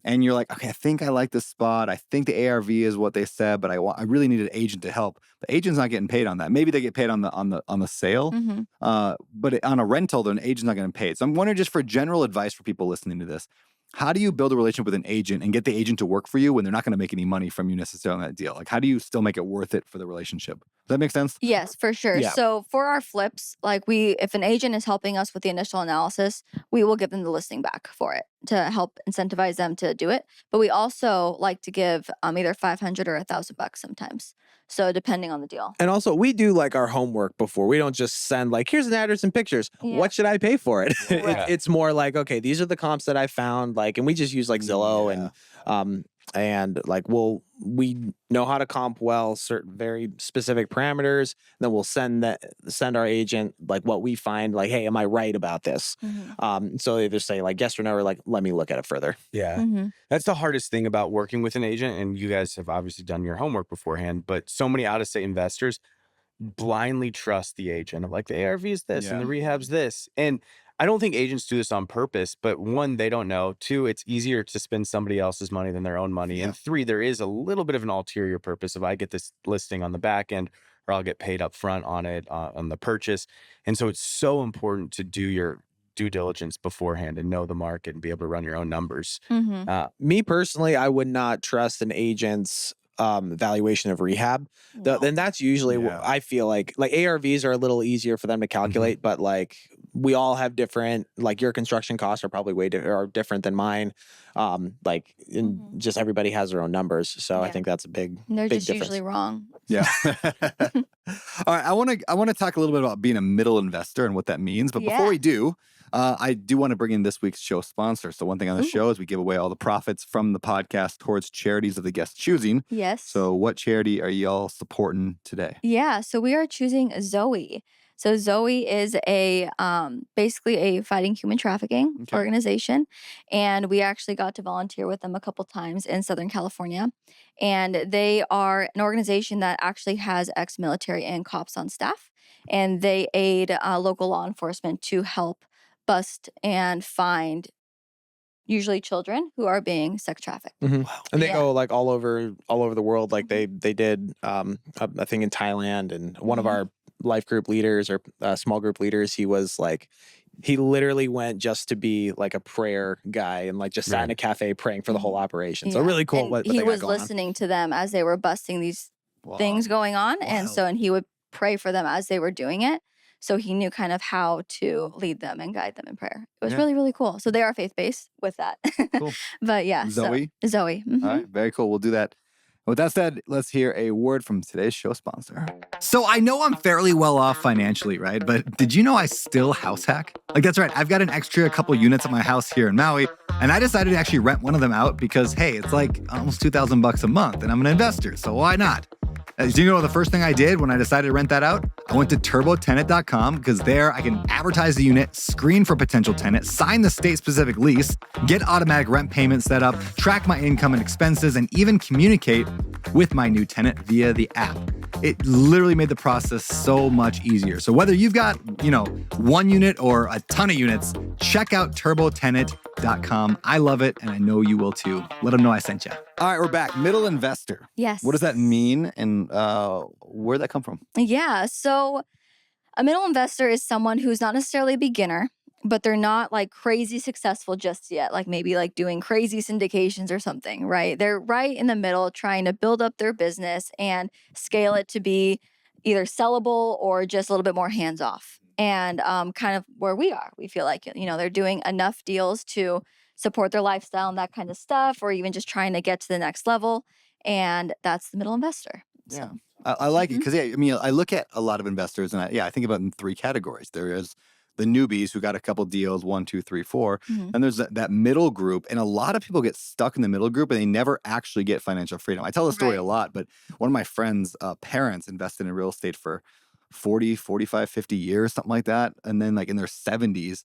and you're like, okay, I think I like this spot. I think the ARV is what they said, but I really need an agent to help. The agent's not getting paid on that. Maybe they get paid on the sale, but on a rental, then an agent's not getting paid. So I'm wondering, just for general advice for people listening to this, how do you build a relationship with an agent and get the agent to work for you when they're not going to make any money from you necessarily on that deal? Like, how do you still make it worth it for the relationship? Does that make sense? Yes, for sure. Yeah. So for our flips, like if an agent is helping us with the initial analysis, we will give them the listing back for it to help incentivize them to do it. But we also like to give either $500 or $1,000 sometimes. So depending on the deal. And also, we do like our homework before. We don't just send like, here's an address and pictures. Yeah. What should I pay for it? Right. It's more like, okay, these are the comps that I found. Like, and we just use like Zillow and like we know how to comp well, certain very specific parameters. Then we'll send our agent like what we find, like, hey, am I right about this? So they either say like yes or no, or like, let me look at it further. Yeah. That's the hardest thing about working with an agent. And you guys have obviously done your homework beforehand, but so many out-of-state investors blindly trust the agent of like, the ARV is this and the rehab's this. And I don't think agents do this on purpose, but one, they don't know. Two, it's easier to spend somebody else's money than their own money. And three, there is a little bit of an ulterior purpose of I get this listing on the back end, or I'll get paid up front on it, on the purchase. And so it's so important to do your due diligence beforehand and know the market and be able to run your own numbers. Me personally, I would not trust an agent's valuation of rehab. Then that's usually what I feel like ARVs are a little easier for them to calculate, but like we all have different, like your construction costs are probably are different than mine. Just everybody has their own numbers. So I think that's a big, they're big just difference. usually wrong. Yeah. All right. I want to talk a little bit about being a middle investor and what that means. But before we do, I do want to bring in this week's show sponsor. So one thing on the show is we give away all the profits from the podcast towards charities of the guest choosing. Yes. So what charity are y'all supporting today? Yeah. So we are choosing Zoe. So Zoe is a basically a fighting human trafficking organization, and we actually got to volunteer with them a couple times in Southern California. And they are an organization that actually has ex-military and cops on staff, and they aid local law enforcement to help bust and find usually children who are being sex trafficked. Wow. And they go like all over the world. Like they did a thing in Thailand, and one of our life group leaders or small group leaders, he literally went just to be like a prayer guy and like just sat in a cafe praying for the whole operation. So really cool. What he they got was going listening to them as they were busting these things going on. And he would pray for them as they were doing it. So he knew kind of how to lead them and guide them in prayer. It was really, really cool. So they are faith-based with that. Cool. But yeah. Zoe? So, Zoe. All right. Very cool. We'll do that. With that said, let's hear a word from today's show sponsor. So I know I'm fairly well off financially, right? But did you know I still house hack? Like, that's right. I've got an extra couple units at my house here in Maui, and I decided to actually rent one of them out because, hey, it's like almost $2,000 a month, and I'm an investor, so why not? As you know, the first thing I did when I decided to rent that out, I went to turbotenant.com because there I can advertise the unit, screen for potential tenant, sign the state-specific lease, get automatic rent payments set up, track my income and expenses, and even communicate with my new tenant via the app. It literally made the process so much easier. So whether you've got, one unit or a ton of units, check out turbotenant.com. I love it, and I know you will too. Let them know I sent you. All right, we're back. Middle investor. Yes. What does that mean, and where'd that come from? Yeah. So a middle investor is someone who's not necessarily a beginner, but they're not like crazy successful just yet, like maybe like doing crazy syndications or something, right? They're right in the middle trying to build up their business and scale it to be either sellable or just a little bit more hands-off. And kind of where we are, we feel like, they're doing enough deals to support their lifestyle and that kind of stuff, or even just trying to get to the next level. And that's the middle investor. So. Yeah. I like it because, I look at a lot of investors and I think about it in three categories. There is the newbies who got a couple deals, 1, 2, 3, 4. Mhm. And there's that middle group. And a lot of people get stuck in the middle group and they never actually get financial freedom. I tell the story Right. a lot, but one of my friends' parents invested in real estate for 40, 45, 50 years, something like that. And then like in their 70s,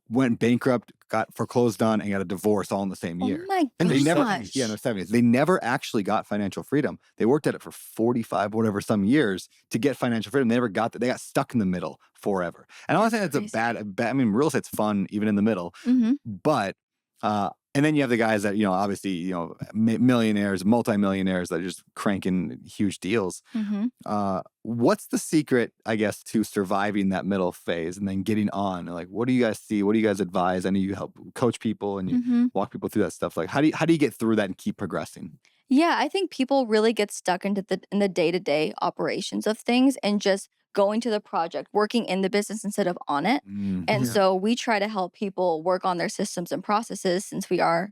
went bankrupt, got foreclosed on, and got a divorce all in the same Oh year. my And They never, gosh. yeah, in their 70s. They never actually got financial freedom. They worked at it for 45, whatever, some years to get financial freedom. They never got that. They got stuck in the middle forever. And I'm not saying it's a Crazy. bad, I mean, real estate's fun even in the middle, Mm-hmm. but, and then you have the guys that, obviously, millionaires, multimillionaires that are just cranking huge deals. Mm-hmm. What's the secret, I guess, to surviving that middle phase and then getting on? Like, what do you guys see? What do you guys advise? I know you help coach people and you Mm-hmm. walk people through that stuff. Like, how do you get through that and keep progressing? Yeah, I think people really get stuck in the day-to-day operations of things and just going to the project, working in the business instead of on it. And Yeah. so we try to help people work on their systems and processes since we are,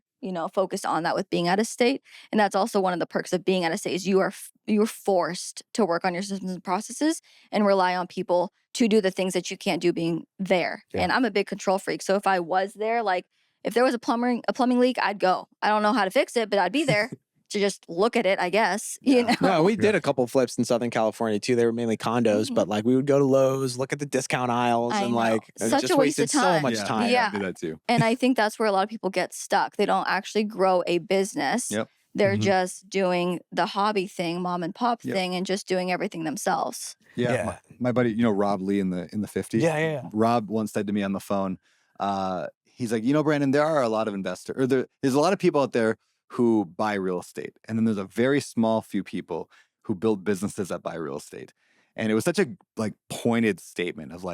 focused on that with being out of state. And that's also one of the perks of being out of state is you're forced to work on your systems and processes and rely on people to do the things that you can't do being there. Yeah. And I'm a big control freak. So if I was there, like if there was a plumbing leak, I'd go. I don't know how to fix it, but I'd be there. To just look at it, I guess. Yeah. No, we did a couple flips in Southern California too. They were mainly condos, but like we would go to Lowe's, look at the discount aisles, I and know. like it Such just a waste of wasted so time. much time. Yeah. I do that too. And I think that's where a lot of people get stuck. They don't actually grow a business. Yep. They're Mhm. just doing the hobby thing, mom and pop Yep. thing, and just doing everything themselves. Yeah. Yeah. My buddy, Rob Lee in the 50s. Yeah. Rob once said to me on the phone, he's like, Brandon, there are a lot of investors, or there's a lot of people out there who buy real estate. And then there's a very small few people who build businesses that buy real estate. And it was such a pointed statement of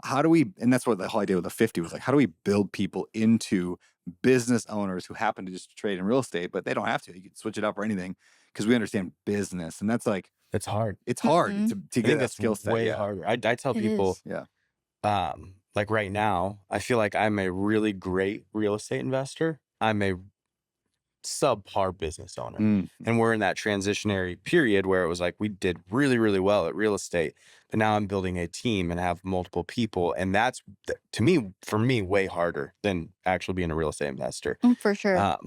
how do we, and that's what the whole idea with the 50 was like, how do we build people into business owners who happen to just trade in real estate, but they don't have to. You can switch it up or anything because we understand business. And that's It's hard. it's hard Mhm. to I get think that that's skill set. way Yeah. harder. I tell It people, is. Yeah. like right now, I feel like I'm a really great real estate investor. I'm a subpar business owner. Mm. And we're in that transitionary period where it was like we did really, really well at real estate, but now I'm building a team and have multiple people. And that's, for me, way harder than actually being a real estate investor. For sure.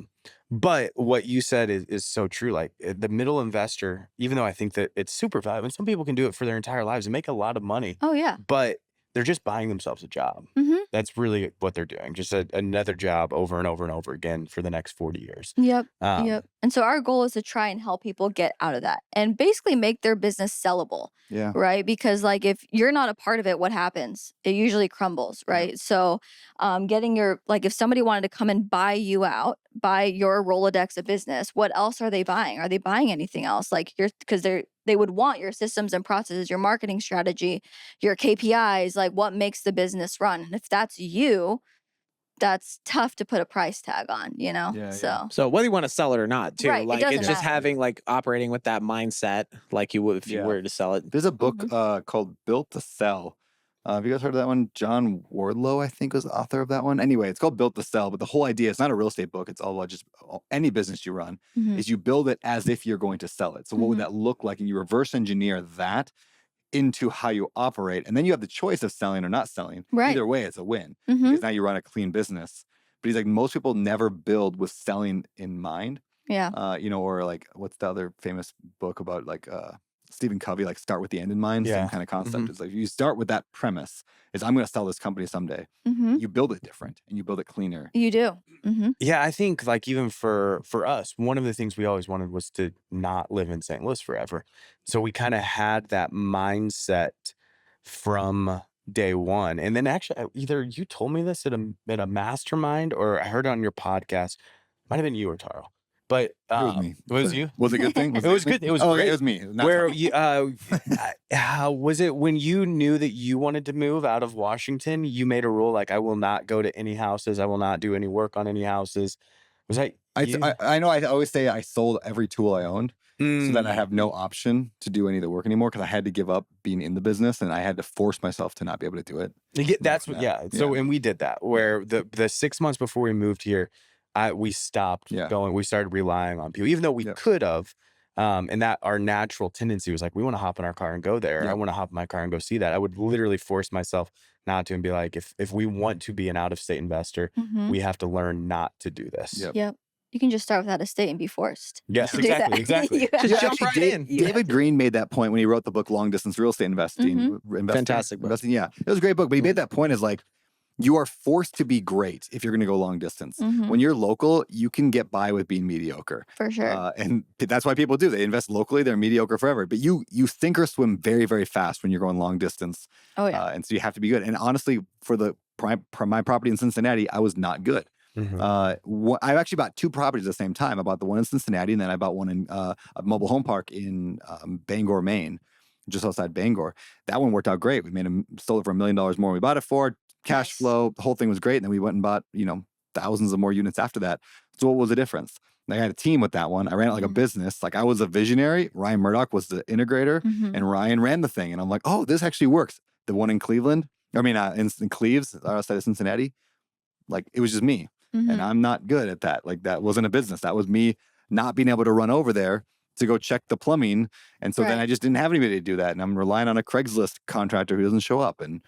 But what you said is so true. Like the middle investor, even though I think that it's super valuable, and some people can do it for their entire lives and make a lot of money, Oh, yeah. but they're just buying themselves a job. Mm-hmm. That's really what they're doing. Just another job over and over and over again for the next 40 years. Yep. Um, Yep. And so our goal is to try and help people get out of that and basically make their business sellable, Yeah. right? Because like if you're not a part of it, what happens? It usually crumbles, right? So getting if somebody wanted to come and buy you out, buy your Rolodex of business, what else are they buying? Are they buying anything else? Because they would want your systems and processes, your marketing strategy, your KPIs, like what makes the business run. And if that's you, that's tough to put a price tag on, Yeah, so So whether you want to sell it or not, too, Right, it like doesn't it's just matter. having operating with that mindset, like you would if you Yeah. were to sell it. There's a book Mm-hmm. called Built to Sell. Have you guys heard of that one? John Wardlow, I think, was the author of that one. Anyway, it's called Built to Sell, but the whole idea, it's not a real estate book. It's all about just any business you run Mhm. is you build it as if you're going to sell it. So what would Mhm. that look like? And you reverse engineer that into how you operate. And then you have the choice of selling or not selling. Right. Either way, it's a win Mhm. because now you run a clean business. But he's like, most people never build with selling in mind. Yeah. Or like, what's the other famous book about Stephen Covey, like start with the end in mind, same Yeah. kind of concept. It's like you start with that premise is I'm going to sell this company someday. Mm-hmm. You build it different and you build it cleaner. You do. Mm-hmm. Yeah, I think even for us, one of the things we always wanted was to not live in St. Louis forever. So we kind of had that mindset from day one. And then actually, either you told me this at a mastermind or I heard it on your podcast. Might have been you or Taro. But It was me. it was you? Was it a good thing? It was good. It was okay, great. it was me. Not Where Taro. how was it when you knew that you wanted to move out of Washington? You made a rule like I will not go to any houses. I will not do any work on any houses. Was that you? I know. I always say I sold every tool I owned. So that I Mm. have no option to do any of the work anymore because I had to give up being in the business and I had to force myself to not be able to do it. That's what. Yeah. Yeah. So and we did that where the 6 months before we moved here, we stopped Yeah. going. We started relying on people, even though we Yeah. could have. And that our natural tendency was like, we want to hop in our car and go there. I want to hop in my car and go see that. I would literally force myself not to and be like, if we want to be an out-of-state investor, we have to learn not to do this. Yep. You can just start with out of state and be forced. Yes, to do that. exactly. You have Just to- jump right in. David Green made that point when he wrote the book Long Distance Real Estate Investing. Fantastic book. Investing, yeah. It was a great book, but he made that point is like, you are forced to be great if you're going to go long distance. When you're local, you can get by with being mediocre. For sure. And that's why people do. They invest locally. They're mediocre forever. But you sink or swim very, very fast when you're going long distance. Oh, yeah. And so you have to be good. And honestly, for my property in Cincinnati, I was not good. I actually bought 2 properties at the same time. I bought the one in Cincinnati, and then I bought one in a mobile home park in Bangor, Maine, just outside Bangor. That one worked out great. We sold it for $1 million more than we bought it for. Cash flow, the whole thing was great. And then we went and bought, thousands of more units after that. So what was the difference? I had a team with that one. I ran it like a business. Like I was a visionary. Ryan Murdoch was the integrator, and Ryan ran the thing. And I'm like, oh, this actually works. The one in Cleveland, in Cleves, outside of Cincinnati, like it was just me. And I'm not good at that. Like that wasn't a business. That was me not being able to run over there to go check the plumbing. And so then I just didn't have anybody to do that. And I'm relying on a Craigslist contractor who doesn't show up. And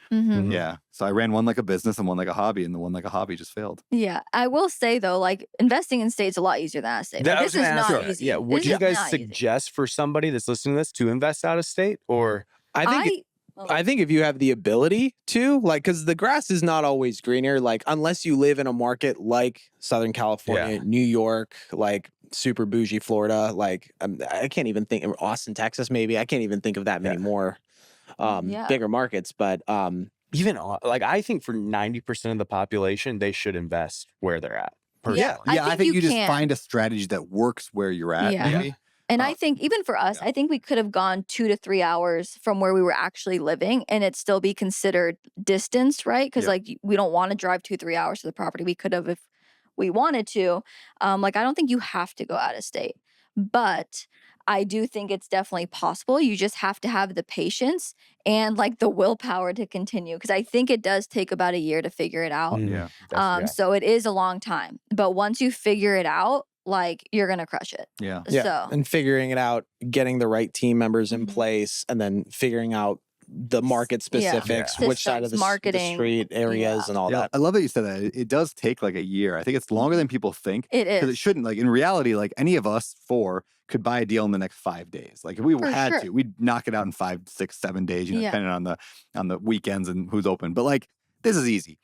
yeah, so I ran one like a business and one like a hobby, and the one like a hobby just failed. Yeah. I will say though, like investing in state's a lot easier than out of state. Like, this is not easy. Yeah. Would This you is guys not easy. suggest for somebody that's listening to this to invest out of state, or? I think if you have the ability to, like, because the grass is not always greener, like, unless you live in a market like Southern California, New York, like super bougie Florida, like, I can't even think, Austin, Texas, maybe. I can't even think of that many more bigger markets. But even like, I think for 90% of the population, they should invest where they're at. Yeah, I think you just find a strategy that works where you're at. Yeah. Maybe. And I think even for us, I think we could have gone 2 to 3 hours from where we were actually living and it still be considered distance, right? Because like we don't want to drive 2-3 hours to the property. We could have if we wanted to. Like I don't think you have to go out of state, but I do think it's definitely possible. You just have to have the patience and like the willpower to continue. Because I think it does take about a year to figure it out. So it is a long time. But once you figure it out, like you're gonna crush it. Yeah. So and figuring it out, getting the right team members in place, and then figuring out the market specifics, which side of the street areas and all that. I love that you said that. It does take like a year. I think it's longer than people think. It is. Because it shouldn't. Like in reality, like any of us 4 could buy a deal in the next 5 days. Like if we had to, we'd knock it out in 5, 6, 7 days, depending on the weekends and who's open. But like this is easy.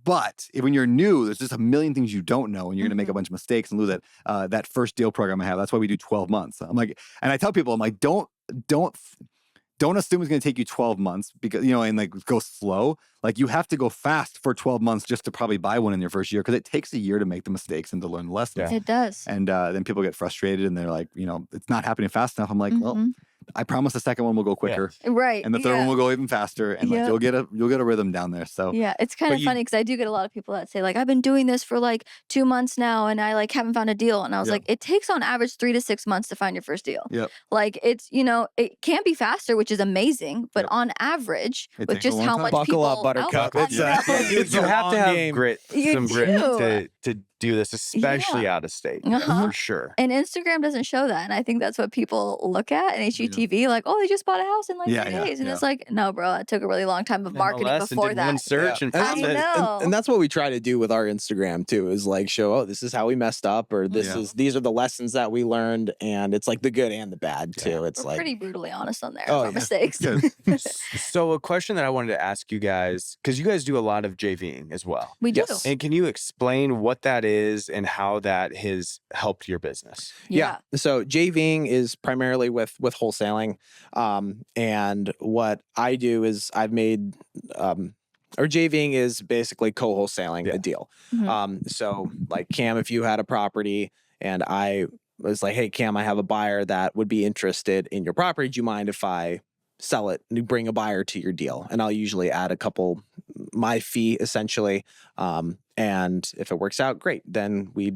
But when you're new, there's just a million things you don't know, and you're going to make a bunch of mistakes and lose it. That first deal program I have, that's why we do 12 months. I'm like, and I tell people, I'm like, don't assume it's going to take you 12 months because, and like go slow. Like you have to go fast for 12 months just to probably buy one in your first year because it takes a year to make the mistakes and to learn the lessons. It does. And then people get frustrated and they're like, it's not happening fast enough. I'm like, well, I promise the second one will go quicker. Right. And the third one will go even faster. And like you'll get a rhythm down there. So yeah, it's kind of funny because I do get a lot of people that say like, I've been doing this for like 2 months now and I like haven't found a deal. And I was like, it takes on average 3 to 6 months to find your first deal. Like it's, it can be faster, which is amazing, but on average, with just how much Buckle people up, Buttercup. You have to have game. some grit to do this, especially out of state, for sure. And Instagram doesn't show that. And I think that's what people look at. And HGTV, like, oh, they just bought a house in like 3 days. And it's like, no, bro, that took a really long time of marketing before that. One search and found it. And that's what we try to do with our Instagram too, is like show, oh, this is how we messed up, or these are the lessons that we learned. And it's like the good and the bad too. It's We're like pretty brutally honest on there of our mistakes. So a question that I wanted to ask you guys, because you guys do a lot of JVing as well. We do. And can you explain what that is and how that has helped your business? Yeah. So JVing is primarily with wholesaling. And what I do is I've made, or JVing is basically co-wholesaling a deal. So like Cam, if you had a property and I was like, hey, Cam, I have a buyer that would be interested in your property. Do you mind if I sell it and bring a buyer to your deal? And I'll usually add my fee essentially. And if it works out, great. Then we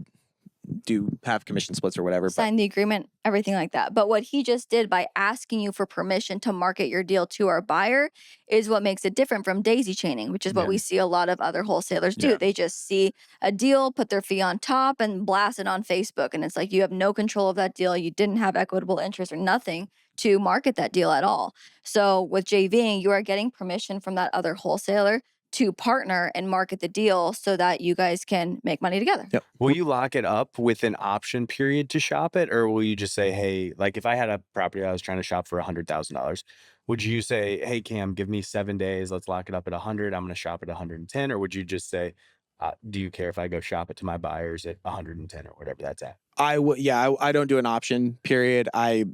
do have commission splits or whatever. Sign the agreement, everything like that. But what he just did by asking you for permission to market your deal to our buyer is what makes it different from daisy chaining, which is what we see a lot of other wholesalers do. Yeah. They just see a deal, put their fee on top, and blast it on Facebook. And it's like you have no control of that deal. You didn't have equitable interest or nothing to market that deal at all. So with JVing, you are getting permission from that other wholesaler to partner and market the deal so that you guys can make money together. Yep. Will you lock it up with an option period to shop it? Or will you just say, hey, like if I had a property I was trying to shop for $100,000, would you say, hey, Cam, give me 7 days. Let's lock it up at 100. I'm going to shop at 110. Or would you just say, do you care if I go shop it to my buyers at 110 or whatever that's at? I don't do an option period. I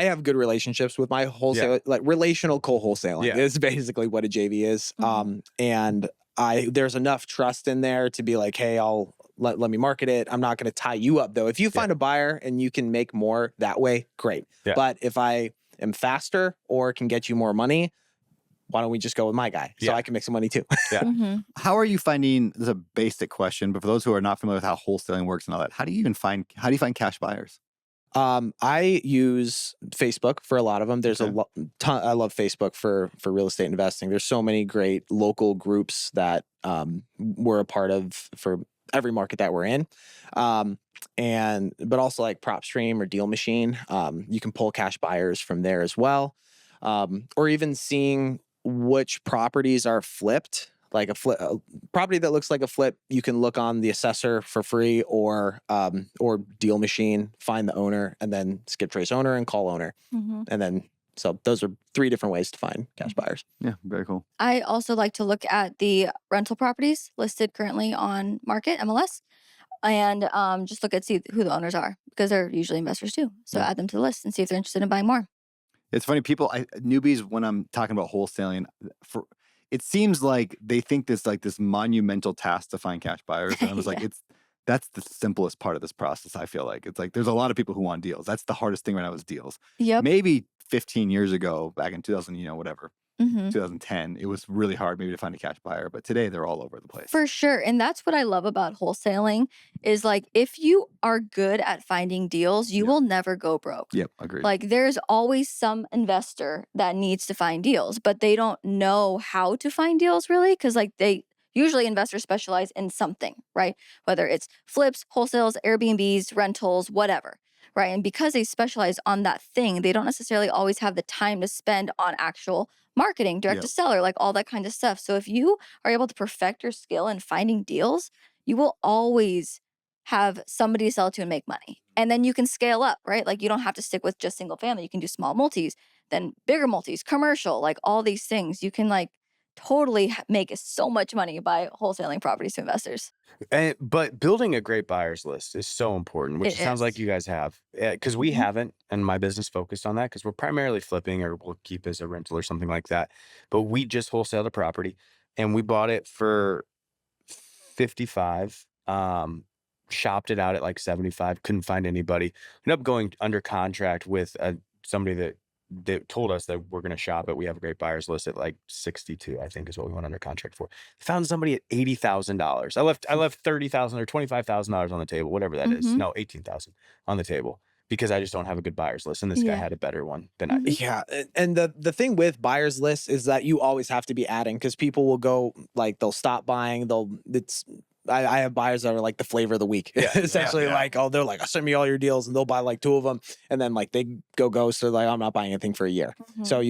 have good relationships with my wholesaler, like relational co-wholesaling is basically what a JV is. And there's enough trust in there to be like, hey, I'll let me market it. I'm not going to tie you up though. If you find a buyer and you can make more that way, great. Yeah. But if I am faster or can get you more money, why don't we just go with my guy so I can make some money too? How are you finding, this is a basic question, but for those who are not familiar with how wholesaling works and all that, how do you find cash buyers? I use Facebook for a lot of them. There's a ton. I love Facebook for real estate investing. There's so many great local groups that we're a part of for every market that we're in. But also like PropStream or Deal Machine. You can pull cash buyers from there as well. Or even seeing which properties are flipped. Like a property that looks like a flip, you can look on the assessor for free or Deal Machine, find the owner, and then skip trace owner and call owner. And then, so those are 3 different ways to find cash buyers. Yeah, very cool. I also like to look at the rental properties listed currently on market, MLS, and just see who the owners are because they're usually investors too. So add them to the list and see if they're interested in buying more. It's funny, newbies, when I'm talking about wholesaling, it seems like they think this monumental task to find cash buyers. And I was like, that's the simplest part of this process. I feel like it's like, there's a lot of people who want deals. That's the hardest thing right now is deals. Yep. Maybe 15 years ago, back in 2000, 2010, it was really hard maybe to find a cash buyer, but today they're all over the place. For sure. And that's what I love about wholesaling is like, if you are good at finding deals, you will never go broke. Yep, agreed. Like there's always some investor that needs to find deals, but they don't know how to find deals really. Cause like usually investors specialize in something, right? Whether it's flips, wholesales, Airbnbs, rentals, whatever. Right. And because they specialize on that thing, they don't necessarily always have the time to spend on actual marketing, direct to seller, like all that kind of stuff. So if you are able to perfect your skill in finding deals, you will always have somebody to sell to and make money. And then you can scale up, right? Like you don't have to stick with just single family. You can do small multis, then bigger multis, commercial, like all these things. You can like totally make so much money by wholesaling properties to investors. But building a great buyers list is so important, which it sounds like you guys have, because we haven't, and my business focused on that because we're primarily flipping or we'll keep as a rental or something like that. But we just wholesaled a property and we bought it for 55, shopped it out at like 75, couldn't find anybody. Ended up going under contract with somebody that told us that we're going to shop it. We have a great buyers list at like 62, I think is what we went under contract for. Found somebody at $80,000. I left $30,000 or $25,000 on the table, whatever that is. No, 18,000 on the table because I just don't have a good buyers list. And this guy had a better one than I did. Yeah. And the thing with buyers lists is that you always have to be adding because people will go like, they'll stop buying. I have buyers that are like the flavor of the week. Essentially like, they're like, send me all your deals and they'll buy like 2 of them. And then like they go ghost. So like, I'm not buying anything for a year. So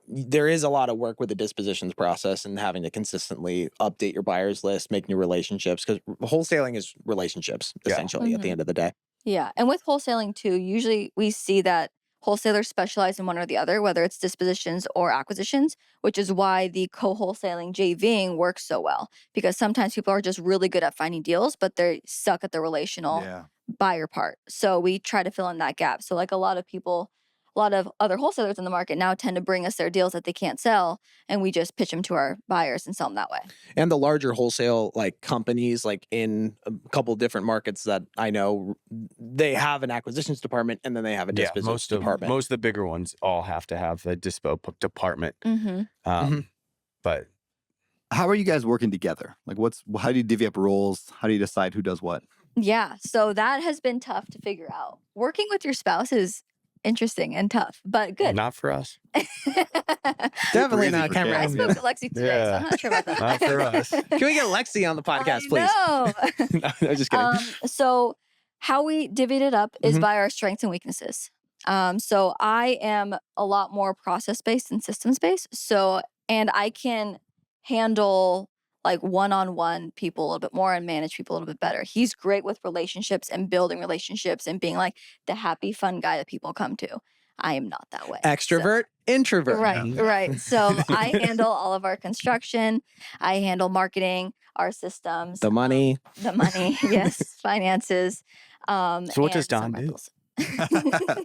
there is a lot of work with the dispositions process and having to consistently update your buyers list, make new relationships because wholesaling is relationships essentially at the end of the day. Yeah. And with wholesaling too, usually we see that wholesalers specialize in one or the other, whether it's dispositions or acquisitions, which is why the co-wholesaling JVing works so well. Because sometimes people are just really good at finding deals, but they suck at the relational buyer part. So we try to fill in that gap. So like a lot of other wholesalers in the market now tend to bring us their deals that they can't sell, and we just pitch them to our buyers and sell them that way. And the larger wholesale like companies, like in a couple of different markets that I know, they have an acquisitions department and then they have a dispositions department. Most of the bigger ones all have to have a dispo department. But how are you guys working together? Like how do you divvy up roles? How do you decide who does what? Yeah. So that has been tough to figure out. Working with your spouse is interesting and tough, but good. Not for us. Definitely easy not for Cameron. I Cam. spoke to Lexi today, so I'm Yeah. not sure about that. Not for us. Can we get Lexi on the podcast, please? No. No, I'm just kidding. So how we divvied it up is Mhm. by our strengths and weaknesses. So I am a lot more process based and systems based. So, and I can handle like one-on-one people a little bit more and manage people a little bit better. He's great with relationships and building relationships and being like the happy, fun guy that people come to. I am not that way. So- Extrovert, introvert. Right, right. So I handle all of our construction. I handle marketing, our systems, The money. yes, finances. So what does and some Don do? rentals.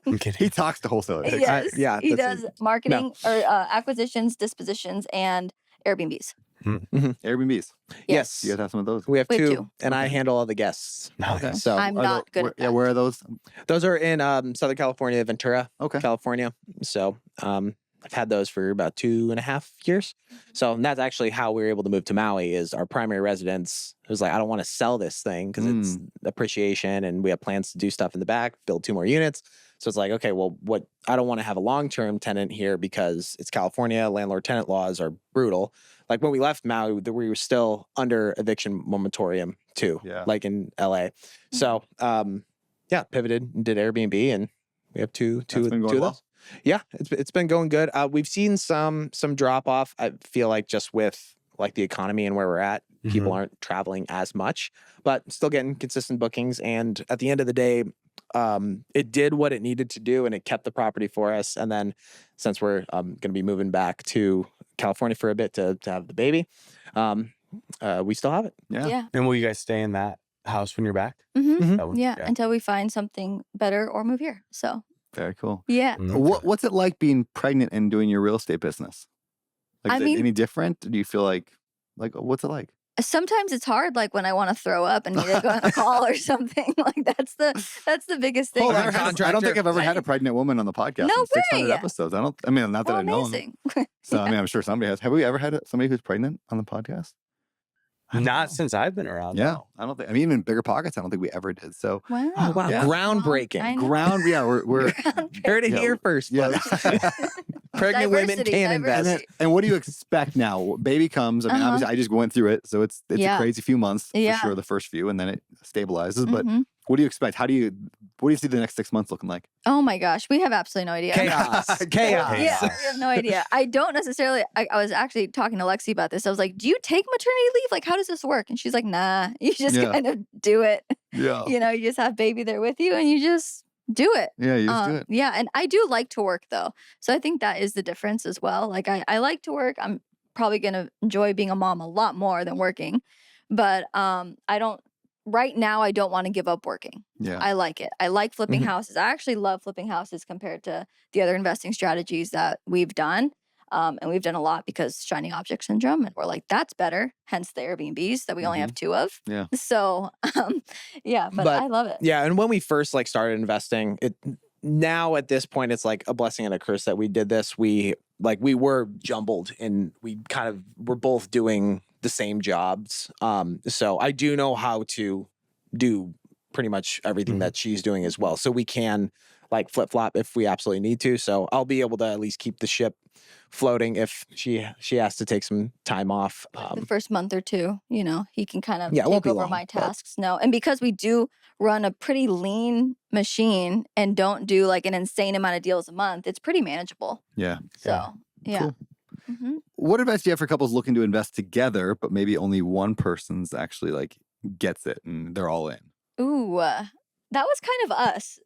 I'm kidding. He talks to wholesalers. Yes, yeah, he that's does marketing or acquisitions, dispositions, and Airbnbs. Airbnbs. Yes. You guys have some of those? We have We have two, two. and I Okay. handle all the guests. Okay. So I'm Are not good where, at Yeah, that. where are those? those are in Southern California, Ventura, Okay. California. So I've had those for about 2.5 years. So and that's actually how we were able to move to Maui. Is our primary residence was like, I don't want to sell this thing because it's appreciation, and we have plans to do stuff in the back, build 2 more units. So it's like, okay, well, what I don't want to have a long-term tenant here because it's California. Landlord-tenant laws are brutal. Like when we left Maui, we were still under eviction moratorium too, Yeah. like in LA. So yeah, pivoted and did Airbnb, and we have two That's been of going well. those. Yeah, it's been going good. We've seen some drop off. I feel like just with like the economy and where we're at, people aren't traveling as much, but still getting consistent bookings. And at the end of the day, it did what it needed to do, and it kept the property for us. And then since we're going to be moving back to California for a bit to have the baby, we still have it. Yeah. Yeah. And will you guys stay in that house when you're back? Mhm. That one? Yeah, until we find something better or move here. So Very cool. yeah. What's it like being pregnant and doing your real estate business? Like, I is mean- it any different? Do you feel like what's it like? Sometimes it's hard, like when I want to throw up and need to go on a call or something. Like that's the biggest thing. Hold on, Like, I don't think I've ever had a pregnant woman on the podcast. No in 600 way. episodes. I mean, not that well, I know. amazing. So I mean, I'm sure somebody has. Have we ever had somebody who's pregnant on the podcast? I don't Not know. since I've been around. Yeah, no. I don't think. I mean, even Bigger Pockets, I don't think we ever did. So Wow. Oh wow, Yeah. groundbreaking! I know. ground. Yeah, we're Heard it Yeah, here first, yeah. folks. Pregnant women Diversity, can And, invest. then, and what do you expect now? Baby comes. I mean, obviously, I just went through it, so it's Yeah. a crazy few months Yeah. for sure. The first few, and then it stabilizes. But Mhm. what do you expect? What do you see the next 6 months looking like? Oh my gosh, we have absolutely no idea. Chaos. Chaos. Yeah, we have no idea. I don't necessarily. I was actually talking to Lexi about this. I was like, "Do you take maternity leave? Like, how does this work?" And she's like, "Nah, you just Yeah. kind of do it. Yeah, You know, you just have baby there with you, and you just do it." yeah, you just do it. Yeah, and I do like to work though, so I think that is the difference as well. Like, I like to work. I'm probably gonna enjoy being a mom a lot more than working, but I don't. Right now, I don't want to give up working. Yeah, I like it. I like flipping Mhm. houses. I actually love flipping houses compared to the other investing strategies that we've done. And we've done a lot because shiny object syndrome. And we're like, that's better. Hence the Airbnbs that we only have 2 of. Yeah. So, yeah, but I love it. Yeah, and when we first like started investing, it now at this point it's like a blessing and a curse that we did this. We were jumbled, and we kind of were both doing the same jobs. So I do know how to do pretty much everything that she's doing as well. So we can like flip flop if we absolutely need to. So I'll be able to at least keep the ship floating if she has to take some time off. The first month or 2, you know, he can kind of Yeah, it won't take be over long, my but- tasks. No. And because we do run a pretty lean machine and don't do like an insane amount of deals a month, it's pretty manageable. yeah. So, yeah. Cool. Mhm. What advice do you have for couples looking to invest together, but maybe only one person's actually like gets it and they're all in? Ooh, that was kind of us.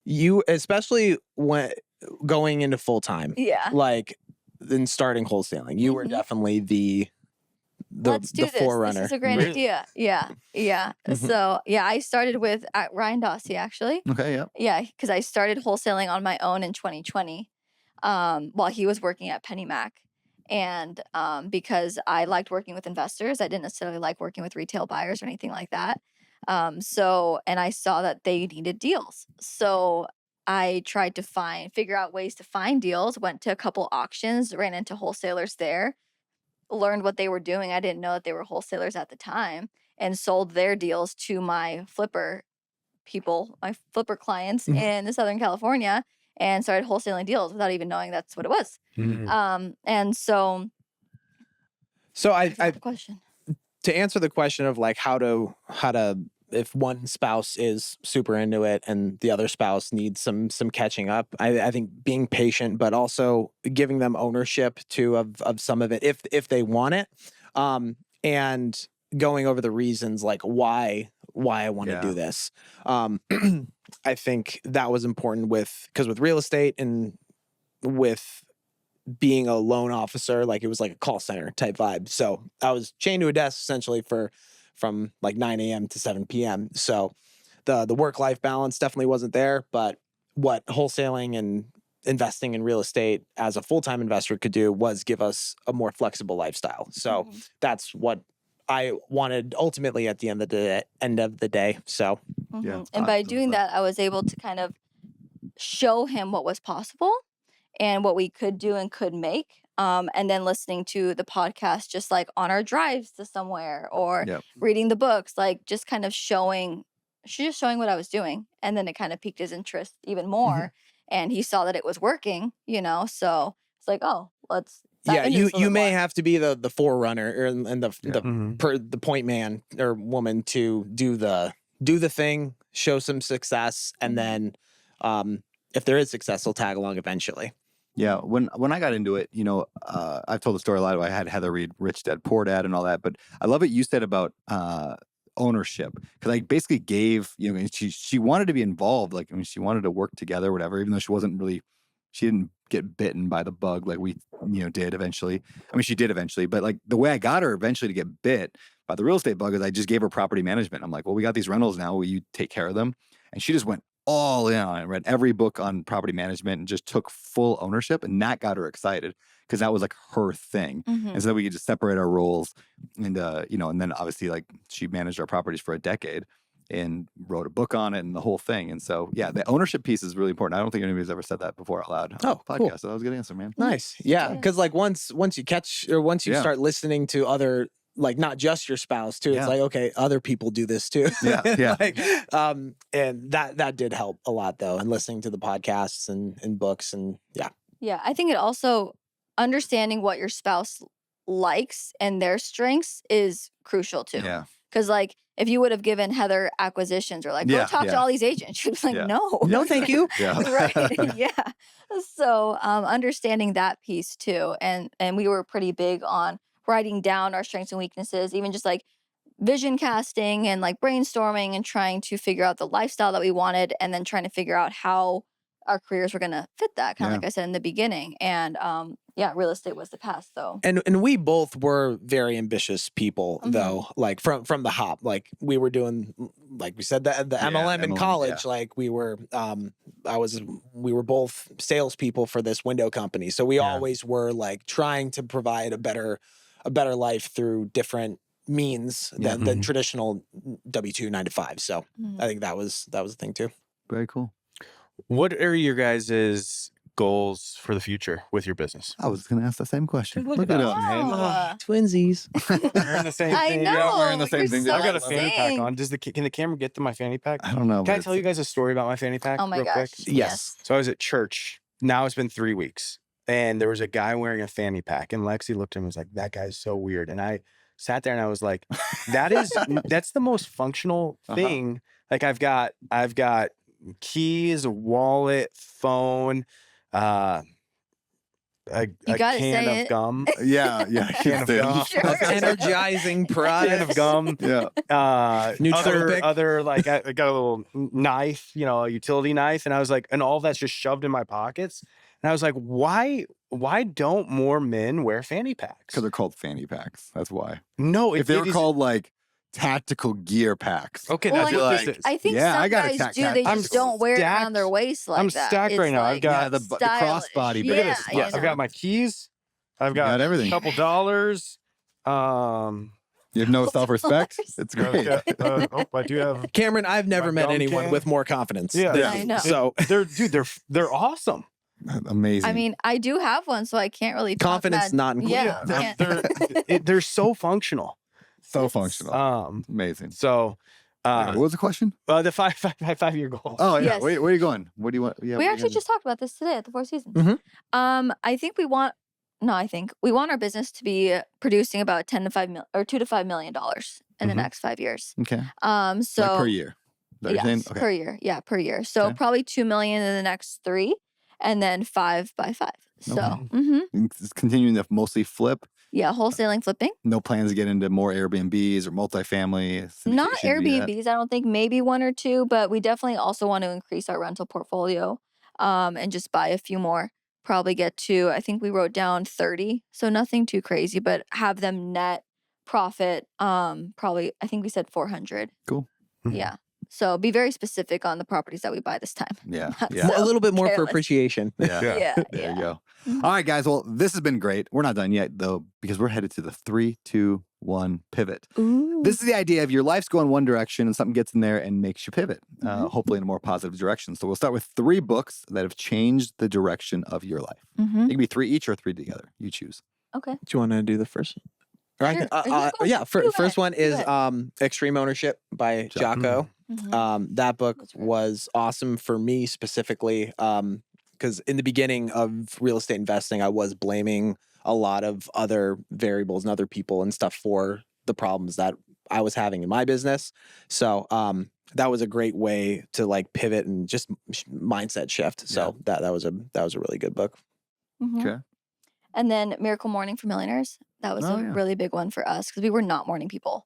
You, especially when going into full time, Yeah. like then starting wholesaling, you were Mhm. definitely the Let's do this. forerunner. This is a great Really? idea. Yeah. Yeah. Mhm. So, yeah, I started with Ryan Dossie actually. Okay, yeah. Yeah, because I started wholesaling on my own in 2020 while he was working at PennyMac. And because I liked working with investors, I didn't necessarily like working with retail buyers or anything like that. And I saw that they needed deals. So I tried to figure out ways to find deals, went to a couple auctions, ran into wholesalers there, learned what they were doing. I didn't know that they were wholesalers at the time, and sold their deals to my flipper people, my flipper clients in Southern California, and started wholesaling deals without even knowing that's what it was. And so So the question. to answer the question of like how to if one spouse is super into it and the other spouse needs some catching up, I think being patient, but also giving them ownership too of some of it if they want it, and going over the reasons like why I want to do this. I think that was important because with real estate and with being a loan officer, like it was like a call center type vibe. So I was chained to a desk essentially from like 9 a.m. to 7 p.m. So the work-life balance definitely wasn't there, but what wholesaling and investing in real estate as a full-time investor could do was give us a more flexible lifestyle. So that's what I wanted ultimately at the end of the day. So And by doing that, I was able to kind of show him what was possible and what we could do and could make. And then listening to the podcast, just like on our drives to somewhere, or reading the books, like just kind of showing what I was doing. And then it kind of piqued his interest even more. And he saw that it was working, so it's like, oh, let's. You may have to be the forerunner and the point man or woman to do the thing, show some success, and then if there is success, they'll tag along eventually. Yeah, when I got into it, I've told the story a lot. I had Heather read Rich Dad Poor Dad and all that, but I love what you said about ownership, because I basically gave, she wanted to be involved, like she wanted to work together, whatever, even though she didn't get bitten by the bug like we did eventually. I mean, she did eventually, but like the way I got her eventually to get bit by the real estate bug is I just gave her property management. I'm like, well, we got these rentals now, will you take care of them? And she just went all in on it, read every book on property management and just took full ownership, and that got her excited because that was like her thing. And so we could just separate our roles, and and then obviously like she managed our properties for a decade and wrote a book on it and the whole thing. And so the ownership piece is really important. I don't think anybody's ever said that before out loud on the podcast. Cool. So that was a good answer, man. Nice. Yeah, because like once you catch, or once you start listening to other, like not just your spouse too, it's like, okay, other people do this too. And that did help a lot though, and listening to the podcasts and books and I think it also, understanding what your spouse likes and their strengths is crucial too. Because like if you would have given Heather acquisitions or like go talk to all these agents, she'd be like, no, thank you. Right. So understanding that piece too, and we were pretty big on writing down our strengths and weaknesses, even just like vision casting and like brainstorming and trying to figure out the lifestyle that we wanted, and then trying to figure out how our careers were going to fit that, kind of like I said in the beginning. And real estate was the path. So and we both were very ambitious people though, like from the hop, like we were doing, like we said, the MLM in college, like we were we were both salespeople for this window company, so we always were like trying to provide a better life through different means than traditional W-2 9-to-5. So I think that was the thing too. Very cool. What are your guys' goals for the future with your business? I was going to ask the same question. Look it up, man. Twinsies. Wearing the same thing. I know. Wearing the same thing. So I got a fanny pack insane. on. Can the camera get to my fanny pack? I don't know. Can I tell you guys a story about my fanny pack Oh my real gosh. quick? Yes. So I was at church. Now it's been 3 weeks. And there was a guy wearing a fanny pack. And Lexi looked at him and was like, that guy's so weird. And I sat there and I was like, that's the most functional thing. Like I've got keys, wallet, phone, a can of gum. Can of gum. Energizing product. Can of gum. Nootropic. Other like I got a little knife, a utility knife, and I was like, and all that's just shoved in my pockets. And I was like, why don't more men wear fanny packs? Because they're called fanny packs. That's why. No, if they were called like tactical gear packs. Okay, Well, that's I think Yeah, some I got a guys do. They I'm just don't wear it around their waist like I'm that. stacked right It's now. I've like got the crossbody. stylish. Look at this. Yeah, I've got my keys. I've got everything. a couple dollars. You have no self-respect. It's great. I do have. Cameron, I've never My met gum anyone can. with more confidence. Yeah. I know. So They're awesome. Amazing. I mean, I do have one, so I can't really talk Confidence bad. not included. Yeah, They're so functional. so functional. Amazing. So, What was the question? the 5-year goals. Oh yeah. Yes. Where are you going? What do you want? Yeah, we what actually you just talked about this today at the Four Seasons. Mhm. I think we want. No, I think we want our business to be producing about $2 to $5 million in the Mhm. next 5 years. Okay. So Like per year. Is that what you're saying? yes, per year. Yeah, per year. So Okay. probably 2 million in the next 3, and then 5 by 5. So, Okay. It's continuing to mostly flip. yeah, wholesaling, flipping. No plans to get into more Airbnbs or multifamily. Not syndication, any of that? Airbnbs. I don't think, maybe 1 or 2, but we definitely also want to increase our rental portfolio, and just buy a few more. Probably get to, I think we wrote down 30, so nothing too crazy, but have them net profit. Probably, I think we said 400. Cool. Mhm. Yeah. So be very specific on the properties that we buy this time. Yeah. Not Yeah. so A little bit more for careless. appreciation. Yeah. Yeah. There Yeah. you go. Mhm. All right, guys. Well, this has been great. We're not done yet, though, because we're headed to the 3, 2, 1 pivot. Ooh. This is the idea of your life's going one direction and something gets in there and makes you pivot, Mhm. hopefully in a more positive direction. So we'll start with 3 books that have changed the direction of your life. Mhm. It can be 3 each or 3 together. You choose. Okay. Do you want to do the first? Or I Sure. can, Or you go. yeah. Do First it. one Do is it. Extreme Ownership by Jocko. Mhm. That book That's right. was awesome for me specifically because in the beginning of real estate investing, I was blaming a lot of other variables and other people and stuff for the problems that I was having in my business. So that was a great way to like pivot and just mindset shift. So that was a really good book. Mhm. Okay. And then Miracle Morning for Millionaires. That was Oh, a yeah. really big one for us because we were not morning people.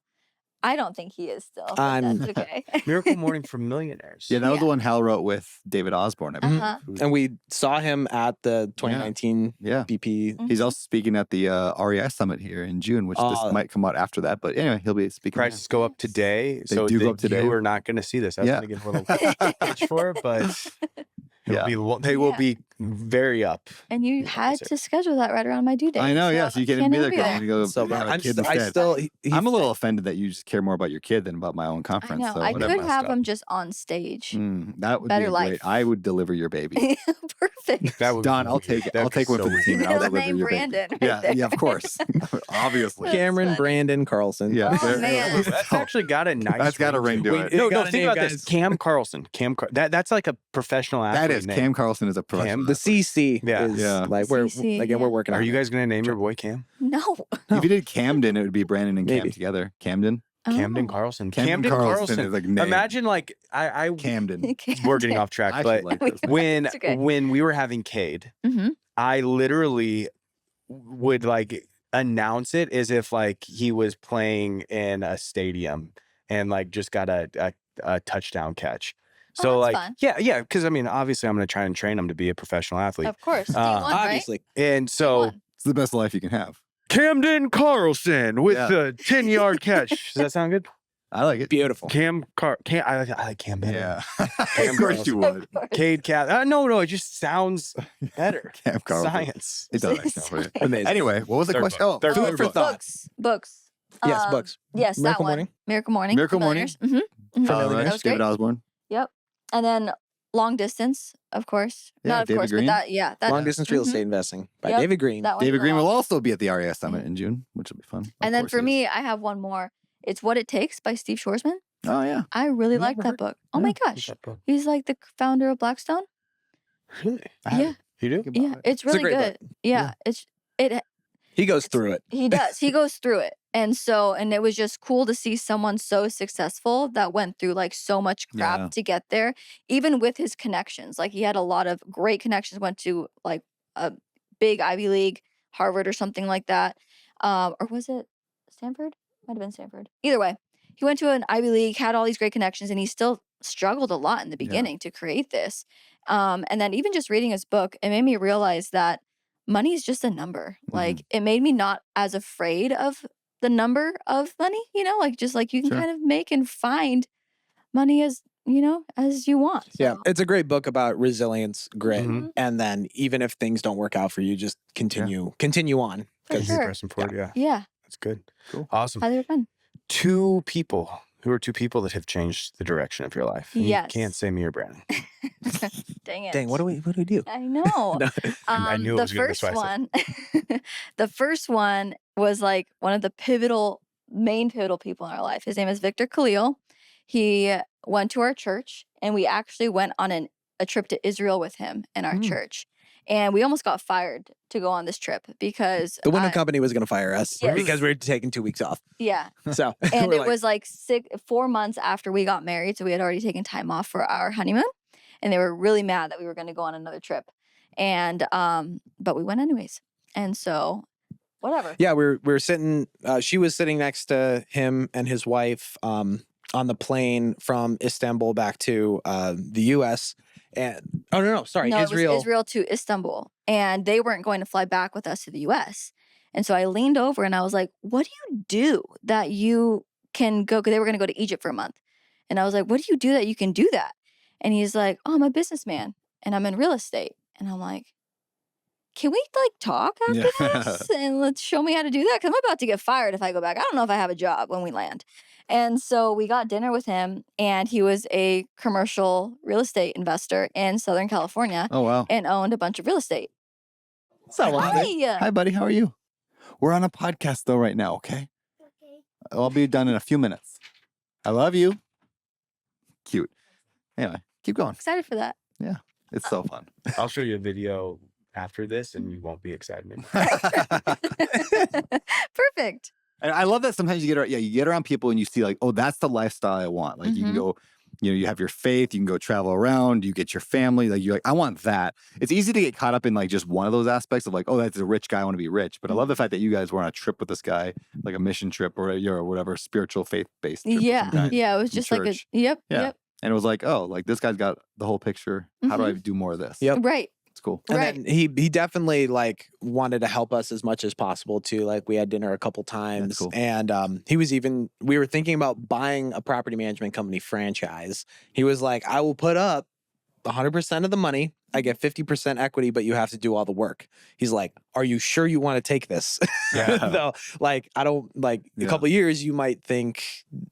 I don't think he is still. But I'm- that's okay. Miracle Morning for Millionaires. Yeah, that was the Yeah. one Hal wrote with David Osborne. I believe. Uh-huh. Who's- And we saw him at the 2019 Yeah. BP. Mm-hmm. He's also speaking at the REI Summit here in June, which this might come out after that. But anyway, he'll be speaking. there. Prices go up today. They So do go up today. You are not going to see this. I was Yeah. going to give a little pitch for it, but Yeah. they will Yeah. be very up. And you Yeah, had that's to schedule that right around my due date. I know, yeah. So you can't even be there. 'cause I'm gonna go So have a I'm, kid st- I instead. still. I'm a little offended that you just care more about your kid than about my own I conference. know. So I whatever. could have him just on stage. That would Better be life. great. I would deliver your baby. Perfect. That would Don, be I'll weird. take it. That'd I'll be take one so for the weird. team and I'll Middle deliver name your Brandon. baby. Right there. Yeah, of course. Obviously. That's Cameron funny. Brandon Carlson. Yeah. Oh, man. That's actually got a nice. That's got a ring to Wait, it. No, Got a think name, about guys. this. Cam Carlson. that's like a professional athlete. That is. name. Cam Carlson is a professional. The athlete. CC Yeah. is Yeah. like we're CC, again we're working on Are you it. guys going to name your boy Cam? No. If you did Camden, it would be Brandon and Cam Maybe. together. Camden. Camden Oh. Carlson. Camden Carlson is like name. Imagine like I Camden. we're getting off track, I but actually like this. when It's okay. when we were having Cade, Mm-hmm. I literally would like announce it as if like he was playing in a stadium and like just got a touchdown catch. So that's like fun. yeah, because I mean obviously I'm gonna try and train him to be a professional athlete, Of course. D1, right? Obviously. and so D1. It's the best life you can have. Camden Carlson with Yeah. the 10-yard catch. Does that sound good? I like it. Beautiful. I like Cam better. Yeah. Cam of course you Of would. course. Cade Cat. No, it just sounds better. Cam Carlson. Science. It does. actually. Amazing. Anyway, what was the Third question? book. Oh, Third food book. for thought. Books. Yes, Um, books. Yes, that Miracle one. Morning? Miracle Morning. Miracle for Morning? millionaires. Mhm. All That right. was David great. Osborne. Yep. And then Long Distance, of course. Yeah, Not of David course, Green. but that, yeah. That, Long Distance Real Mhm. Estate Investing by Yep, David Green. that one David for Green long. will also be at the RES Summit in June, which will be fun. Of And then course for he is. me, I have one more. It's What It Takes by Steve Shorsman. Oh, yeah. I really like Never that heard- book. Oh Yeah. my gosh. He's like the founder of Blackstone. Really? Yeah. You do? Think Yeah. about it. It's a really great good. book. Yeah. It He goes through it. He does. He goes through it. And it was just cool to see someone so successful that went through like so much crap Yeah. to get there, even with his connections. Like he had a lot of great connections, went to like a big Ivy League, Harvard or something like that. Or was it Stanford? Might have been Stanford. Either way, he went to an Ivy League, had all these great connections, and he still struggled a lot in the beginning to create this. And then even just reading his book, it made me realize that money is just a number. Like it made me not as afraid of the number of money, like just like you can Sure. kind of make and find money as you want. Yeah, So, it's a great book about resilience, grit, Mhm. and then even if things don't work out for you, just continue on. for Keep sure. pressing forward. Yeah, Yeah, that's good. Cool. Awesome. highly recommend. 2 people Who are two people that have changed the direction of your life? And Yes. You can't say me or Brandon. Dang it. Dang, what do we do? I know. No. I knew it The was going to be first spicy. one, the first one was like one of the main pivotal people in our life. His name is Victor Khalil. He went to our church, and we actually went on a trip to Israel with him in our church. And we almost got fired to go on this trip because The window company was going to fire us Yes. because we were taking 2 weeks off. yeah. So And we're it like, was like 4 months after we got married. So we had already taken time off for our honeymoon. And they were really mad that we were going to go on another trip. And, but we went anyways. And so, whatever. yeah, we were sitting. She was sitting next to him and his wife on the plane from Istanbul back to the U.S. And sorry, No, Israel. it was Israel to Istanbul. And they weren't going to fly back with us to the US. And so I leaned over and I was like, what do you do that you can go? Because they were going to go to Egypt for a month. And I was like, what do you do that you can do that? And he's like, oh, I'm a businessman and I'm in real estate. And I'm like, can we like talk after this and let's show me how to do that? Because I'm about to get fired if I go back. I don't know if I have a job when we land. And so we got dinner with him, and he was a commercial real estate investor in Southern California Oh, wow. and owned a bunch of real estate. So Hi. Hi, buddy. How are you? We're on a podcast, though, right now, okay? Okay. I'll be done in a few minutes. I love you. Cute. Anyway, keep going. Excited for that. It's so fun. I'll show you a video after this, and you won't be excited anymore. Perfect. And I love that sometimes you get around people and you see like, oh, that's the lifestyle I want. Like you can go, you have your faith, you can go travel around, you get your family. Like you're like, I want that. It's easy to get caught up in like just one of those aspects of like, oh, that's a rich guy, I want to be rich. But I love the fact that you guys were on a trip with this guy, like a mission trip or whatever, spiritual faith-based trip. Yeah. Of some kind. Yeah. It was from just like a, church. yep. Yeah. Yep. And it was like, oh, like this guy's got the whole picture. How do I do more of this? Yep. Right. It's cool. And Right. then he definitely like wanted to help us as much as possible too. Like we had dinner a couple times, cool. and we were thinking about buying a property management company franchise. He was like, I will put up 100% of the money. I get 50% equity, but you have to do all the work. He's like, are you sure you want to take this? Yeah. Though, like, I don't like a couple years, you might think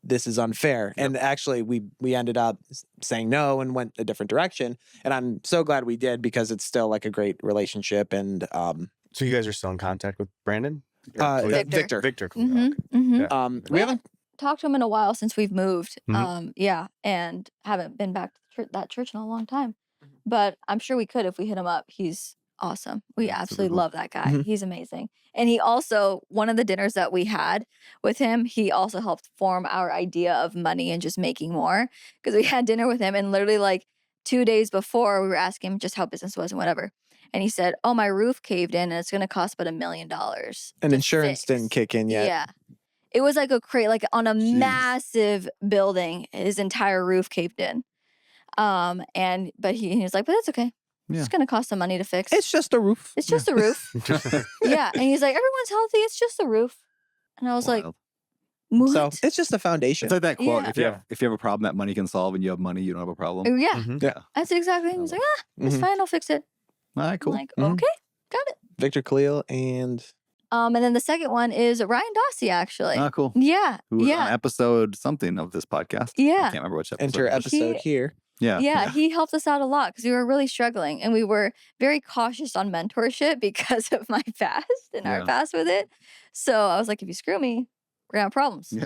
this is unfair. And actually we ended up saying no and went a different direction. And I'm so glad we did because it's still like a great relationship. And So you guys are still in contact with Brandon? Victor. Victor. Cool. Mm-hmm. Okay. Mm-hmm. Yeah. we haven't Talked to him in a while since we've moved. Mhm. Yeah. And haven't been back to that church in a long time. But I'm sure we could if we hit him up. He's awesome. We Yeah, super absolutely cool. love that guy. Mhm. He's amazing. And he also, one of the dinners that we had with him, he also helped form our idea of money and just making more. Because we had dinner with him, and literally like 2 days before, we were asking him just how business was and whatever. And he said, oh, my roof caved in and it's going to cost about $1 million. and to insurance fix." didn't kick in yet. Yeah. It was like a crate, like on a Jeez. massive building, his entire roof caved in. But he was like, but that's okay. Yeah. It's gonna cost some money to fix. It's just a roof. It's just a roof. Yeah. And he's like, everyone's healthy, it's just a roof. And I was like, Wild. what? So it's just a foundation. It's like that quote. Yeah. If you have a problem that money can solve and you have money, you don't have a problem. Yeah. Mhm. Yeah. That's exactly. He was like, it's Mhm. fine, I'll fix it. All right, cool. I'm like, Mhm. okay, got it. Victor Khalil and And then the second one is Ryan Dossie, actually. Ah, cool. Yeah. Who was on Yeah. episode something of this podcast. I Yeah. can't remember which episode. enter it was. episode here. Yeah. Yeah, he helped us out a lot because we were really struggling, and we were very cautious on mentorship because of my past and our Yeah. past with it. So I was like, if you screw me, we're gonna have problems. Yeah.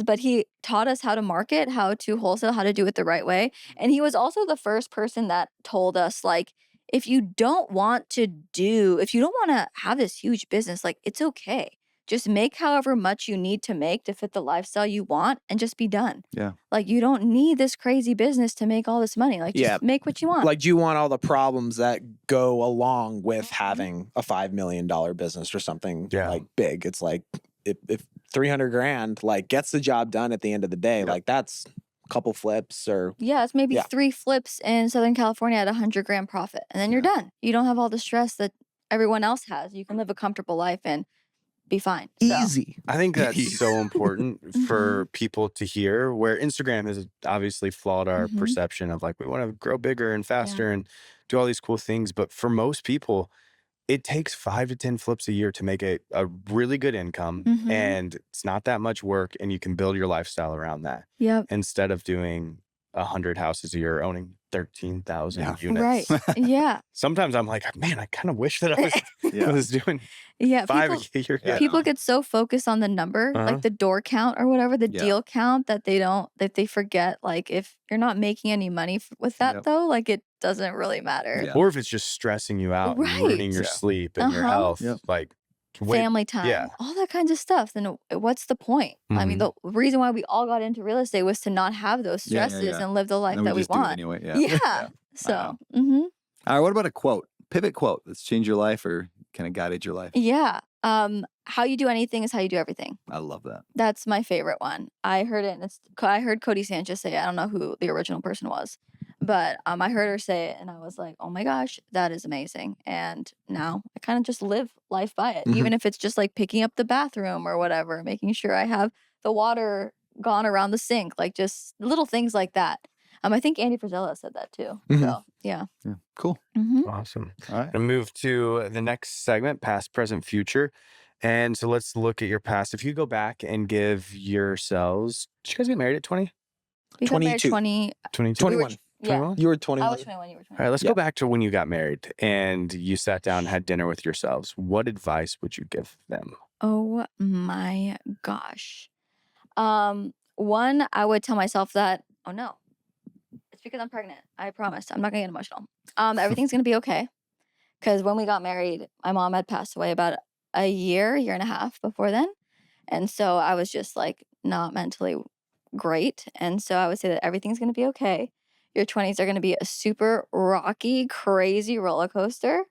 But he taught us how to market, how to wholesale, how to do it the right way. And he was also the first person that told us, like, if you don't want to have this huge business, like, it's okay. Just make however much you need to make to fit the lifestyle you want and just be done. Yeah. Like, you don't need this crazy business to make all this money. Like, just Yeah. make what you want. Like, do you want all the problems that go along with having a $5 million business or something Yeah. like big? It's like if 300 grand like gets the job done at the end of the day, Yep. like that's a couple flips or Yeah, it's maybe Yeah. 3 flips in Southern California at 100 grand profit. And then you're done. You don't have all the stress that everyone else has. You can live a comfortable life and be fine. So, easy. I think that's so important for people to hear, where Instagram has obviously flawed our Mhm. perception of like, we want to grow bigger and faster and do all these cool things. But for most people, it takes 5 to 10 flips a year to make a really good income, Mhm. and it's not that much work, and you can build your lifestyle around that Yep. instead of doing 100 houses a year, owning 13,000 Yeah. units. Right. Yeah. Sometimes I'm like, man, I kind of wish that I was, Yeah. was doing Yeah. 5 People a year. Yeah. people get so focused on the number, Uh-huh. like the door count or whatever, the Yeah. deal count, that they forget, like, if you're not making any money with that Yep. though, like, it doesn't really matter. Yeah. Or if it's just stressing you out and ruining Right. your Yeah. sleep and your Uh-huh. health, Yep. like wait, Family time, yeah. all that kinds of stuff, then what's the point? I mean, Mhm. the reason why we all got into real estate was to not have those Yeah, yeah, stresses yeah. and live the life And we that we just do it want. anyway. Yeah. Yeah. Yeah. So, All right. What about a quote? Pivot quote that's changed your life or kind of guided your life. yeah. How you do anything is how you do everything. I love that. That's my favorite one. I heard it, and I heard Cody Sanchez say it. I don't know who the original person was, but I heard her say it, and I was like, oh my gosh, that is amazing. And now I kind of just live life by it, Mhm. even if it's just like picking up the bathroom or whatever, making sure I have the water gone around the sink, like just little things like that. I think Andy Frisella said that too. Mhm. So yeah. Yeah. Cool. Awesome. All right. Gonna move to the next segment, past, present, future. And so let's look at your past. If you go back and give yourselves, did you guys get married at 20? We got married 22. 22? 21. Yeah. 21? You were I 21. was 21. You were 20. All right, let's Yeah. go back to when you got married and you sat down and had dinner with yourselves. What advice would you give them? Oh my gosh. One, I would tell myself that, oh no, it's because I'm pregnant. I promise. I'm not gonna get emotional. Everything's gonna be okay. Because when we got married, my mom had passed away about a year and a half before then. And so I was just like not mentally great. And so I would say that everything's gonna be okay. Your 20s are gonna be a super rocky, crazy roller coaster,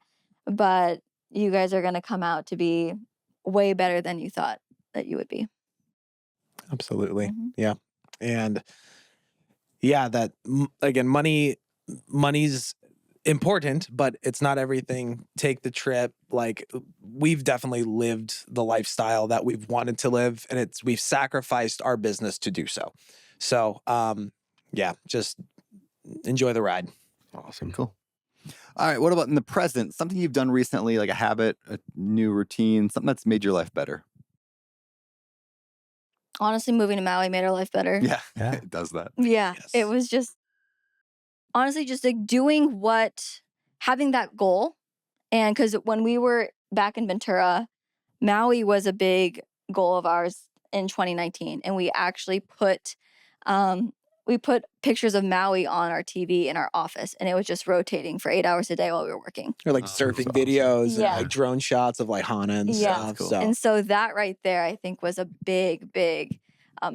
but you guys are gonna come out to be way better than you thought that you would be. Absolutely. Mhm. Yeah. And yeah, that again, money's important, but it's not everything. Take the trip. Like we've definitely lived the lifestyle that we've wanted to live, and we've sacrificed our business to do so. So yeah, just enjoy the ride. Awesome. Cool. All right. What about in the present? Something you've done recently, like a habit, a new routine, something that's made your life better. Honestly, moving to Maui made our life better. Yeah. Yeah. It does that. Yeah. Yes. It was just honestly just like having that goal. And because when we were back in Ventura, Maui was a big goal of ours in 2019. And we actually put pictures of Maui on our TV in our office, and it was just rotating for 8 hours a day while we were working. Or like Oh, that's surfing awesome. videos Yeah. and like drone shots of like Hana and Yeah. stuff. That's cool. So And so that right there, I think, was a big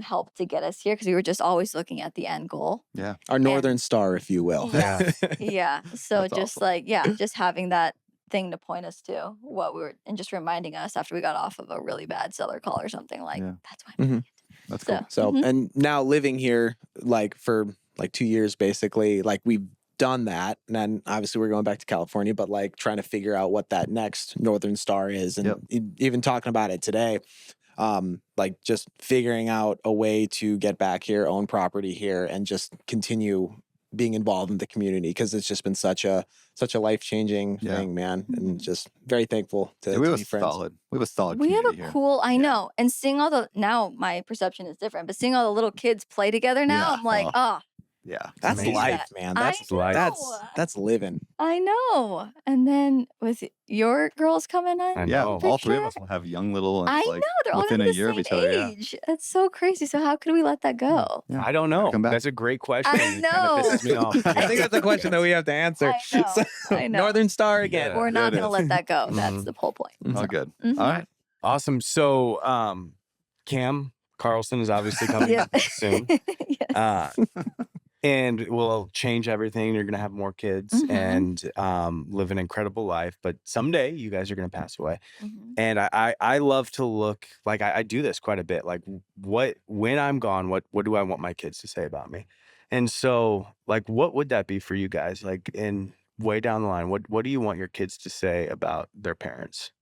help to get us here, because we were just always looking at the end goal. Yeah. our Northern Star, if you will. Yeah. Yeah. So That's just awesome. just having that thing to point us to what we were, and just reminding us after we got off of a really bad seller call or something, like, Yeah. that's why I'm doing it. That's So, cool. So, mhm. and now living here, like for like 2 years, basically, like we've done that. And then obviously we're going back to California, but like trying to figure out what that next Northern Star is. And Yep. even talking about it today, like just figuring out a way to get back here, own property here, and just continue being involved in the community, because it's just been such a life-changing Yeah. thing, man. And just very thankful to, Yeah, we to have be a friends. solid We have community a here. cool, I Yeah. know. And seeing now my perception is different, but seeing all the little kids play together now, Yeah. I'm like, Oh. oh, Yeah. That's Amazing. life, man. I That's life. that's living. I know. And then with your girls coming in, I Yeah. know. All three of picture? us will have young little ones I like know, they're all within gonna a be year the of same each other. Yeah. age. That's so crazy. So how could we let that go? Yeah. I don't know. Come back. That's a great question. I It kinda know. pisses me off. I think that's a question that we have to answer. I know. I know. Northern Star again. Yeah. We're not it gonna is. let that go. That's Mhm. the whole point. All good. Mhm. All right. Awesome. So, Cam Carlson is obviously coming Yeah. soon. Yes. Uh, and will change everything. You're gonna have more kids Mhm. and live an incredible life. But someday you guys are gonna pass away. Mhm. And I love to look like I do this quite a bit. Like when I'm gone, what do I want my kids to say about me? And so like what would that be for you guys? Like in way down the line, what do you want your kids to say about their parents?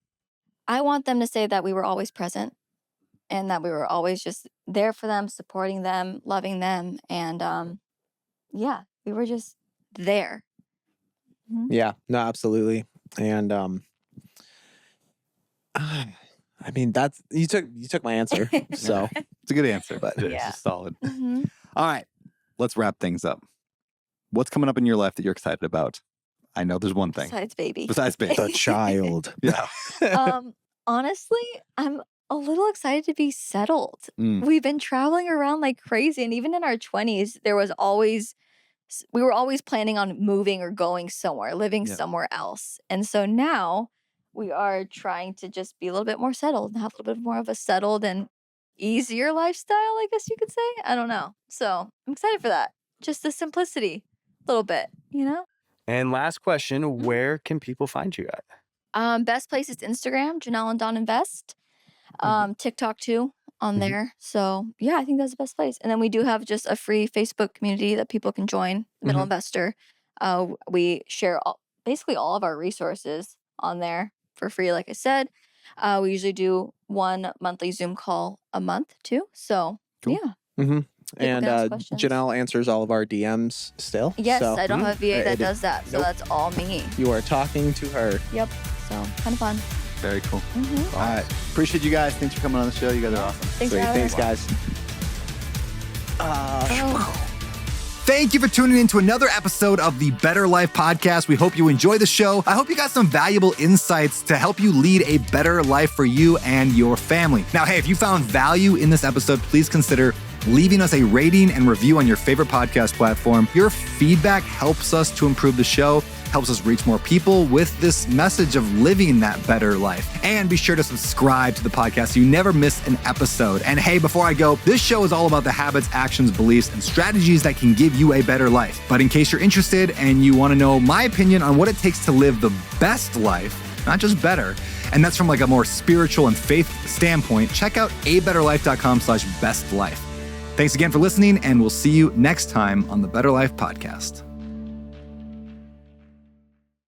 I want them to say that we were always present, and that we were always just there for them, supporting them, loving them, and yeah, we were just there. Mhm. Yeah, no, absolutely. And I mean, that's you took my answer. So It's a good answer. But- It's Yeah. just solid. Mhm. All right, let's wrap things up. What's coming up in your life that you're excited about? I know there's one thing Besides baby. besides baby. the child. Yeah. Honestly, I'm a little excited to be settled. Mm. We've been traveling around like crazy, and even in our 20s, we were always planning on moving or going somewhere, living Yeah. somewhere else. And so now we are trying to just be a little bit more settled and have a little bit more of a settled and easier lifestyle, I guess you could say. I don't know. So I'm excited for that. Just the simplicity, a little bit, you know? And last question, where can people find you at? Best place is Instagram, Janelle and Don Invest. TikTok too on Mhm. there. So yeah, I think that's the best place. And then we do have just a free Facebook community that people can join, Middle Mhm. Investor. We share basically all of our resources on there for free, like I said. We usually do one monthly Zoom call a month too. So Cool. yeah. Mm-hmm. People And can ask questions. Janelle answers all of our DMs still. Yes, So I don't have a VA that it- does that. So nope. that's all me. you are talking to her. Yep. So kind of fun. Very cool. Mm-hmm. All right. Appreciate you guys. Thanks for coming on the show. You guys are awesome. Thanks for Sweet. having Thanks, us. guys. Oh. Thank you for tuning in to another episode of the Better Life Podcast. We hope you enjoy the show. I hope you got some valuable insights to help you lead a better life for you and your family. Now, hey, if you found value in this episode, please consider leaving us a rating and review on your favorite podcast platform. Your feedback helps us to improve the show, helps us reach more people with this message of living that better life. And be sure to subscribe to the podcast so you never miss an episode. And hey, before I go, this show is all about the habits, actions, beliefs, and strategies that can give you a better life. But in case you're interested and you want to know my opinion on what it takes to live the best life, not just better, and that's from like a more spiritual and faith standpoint, check out abetterlife.com/bestlife. Thanks again for listening, and we'll see you next time on the Better Life Podcast.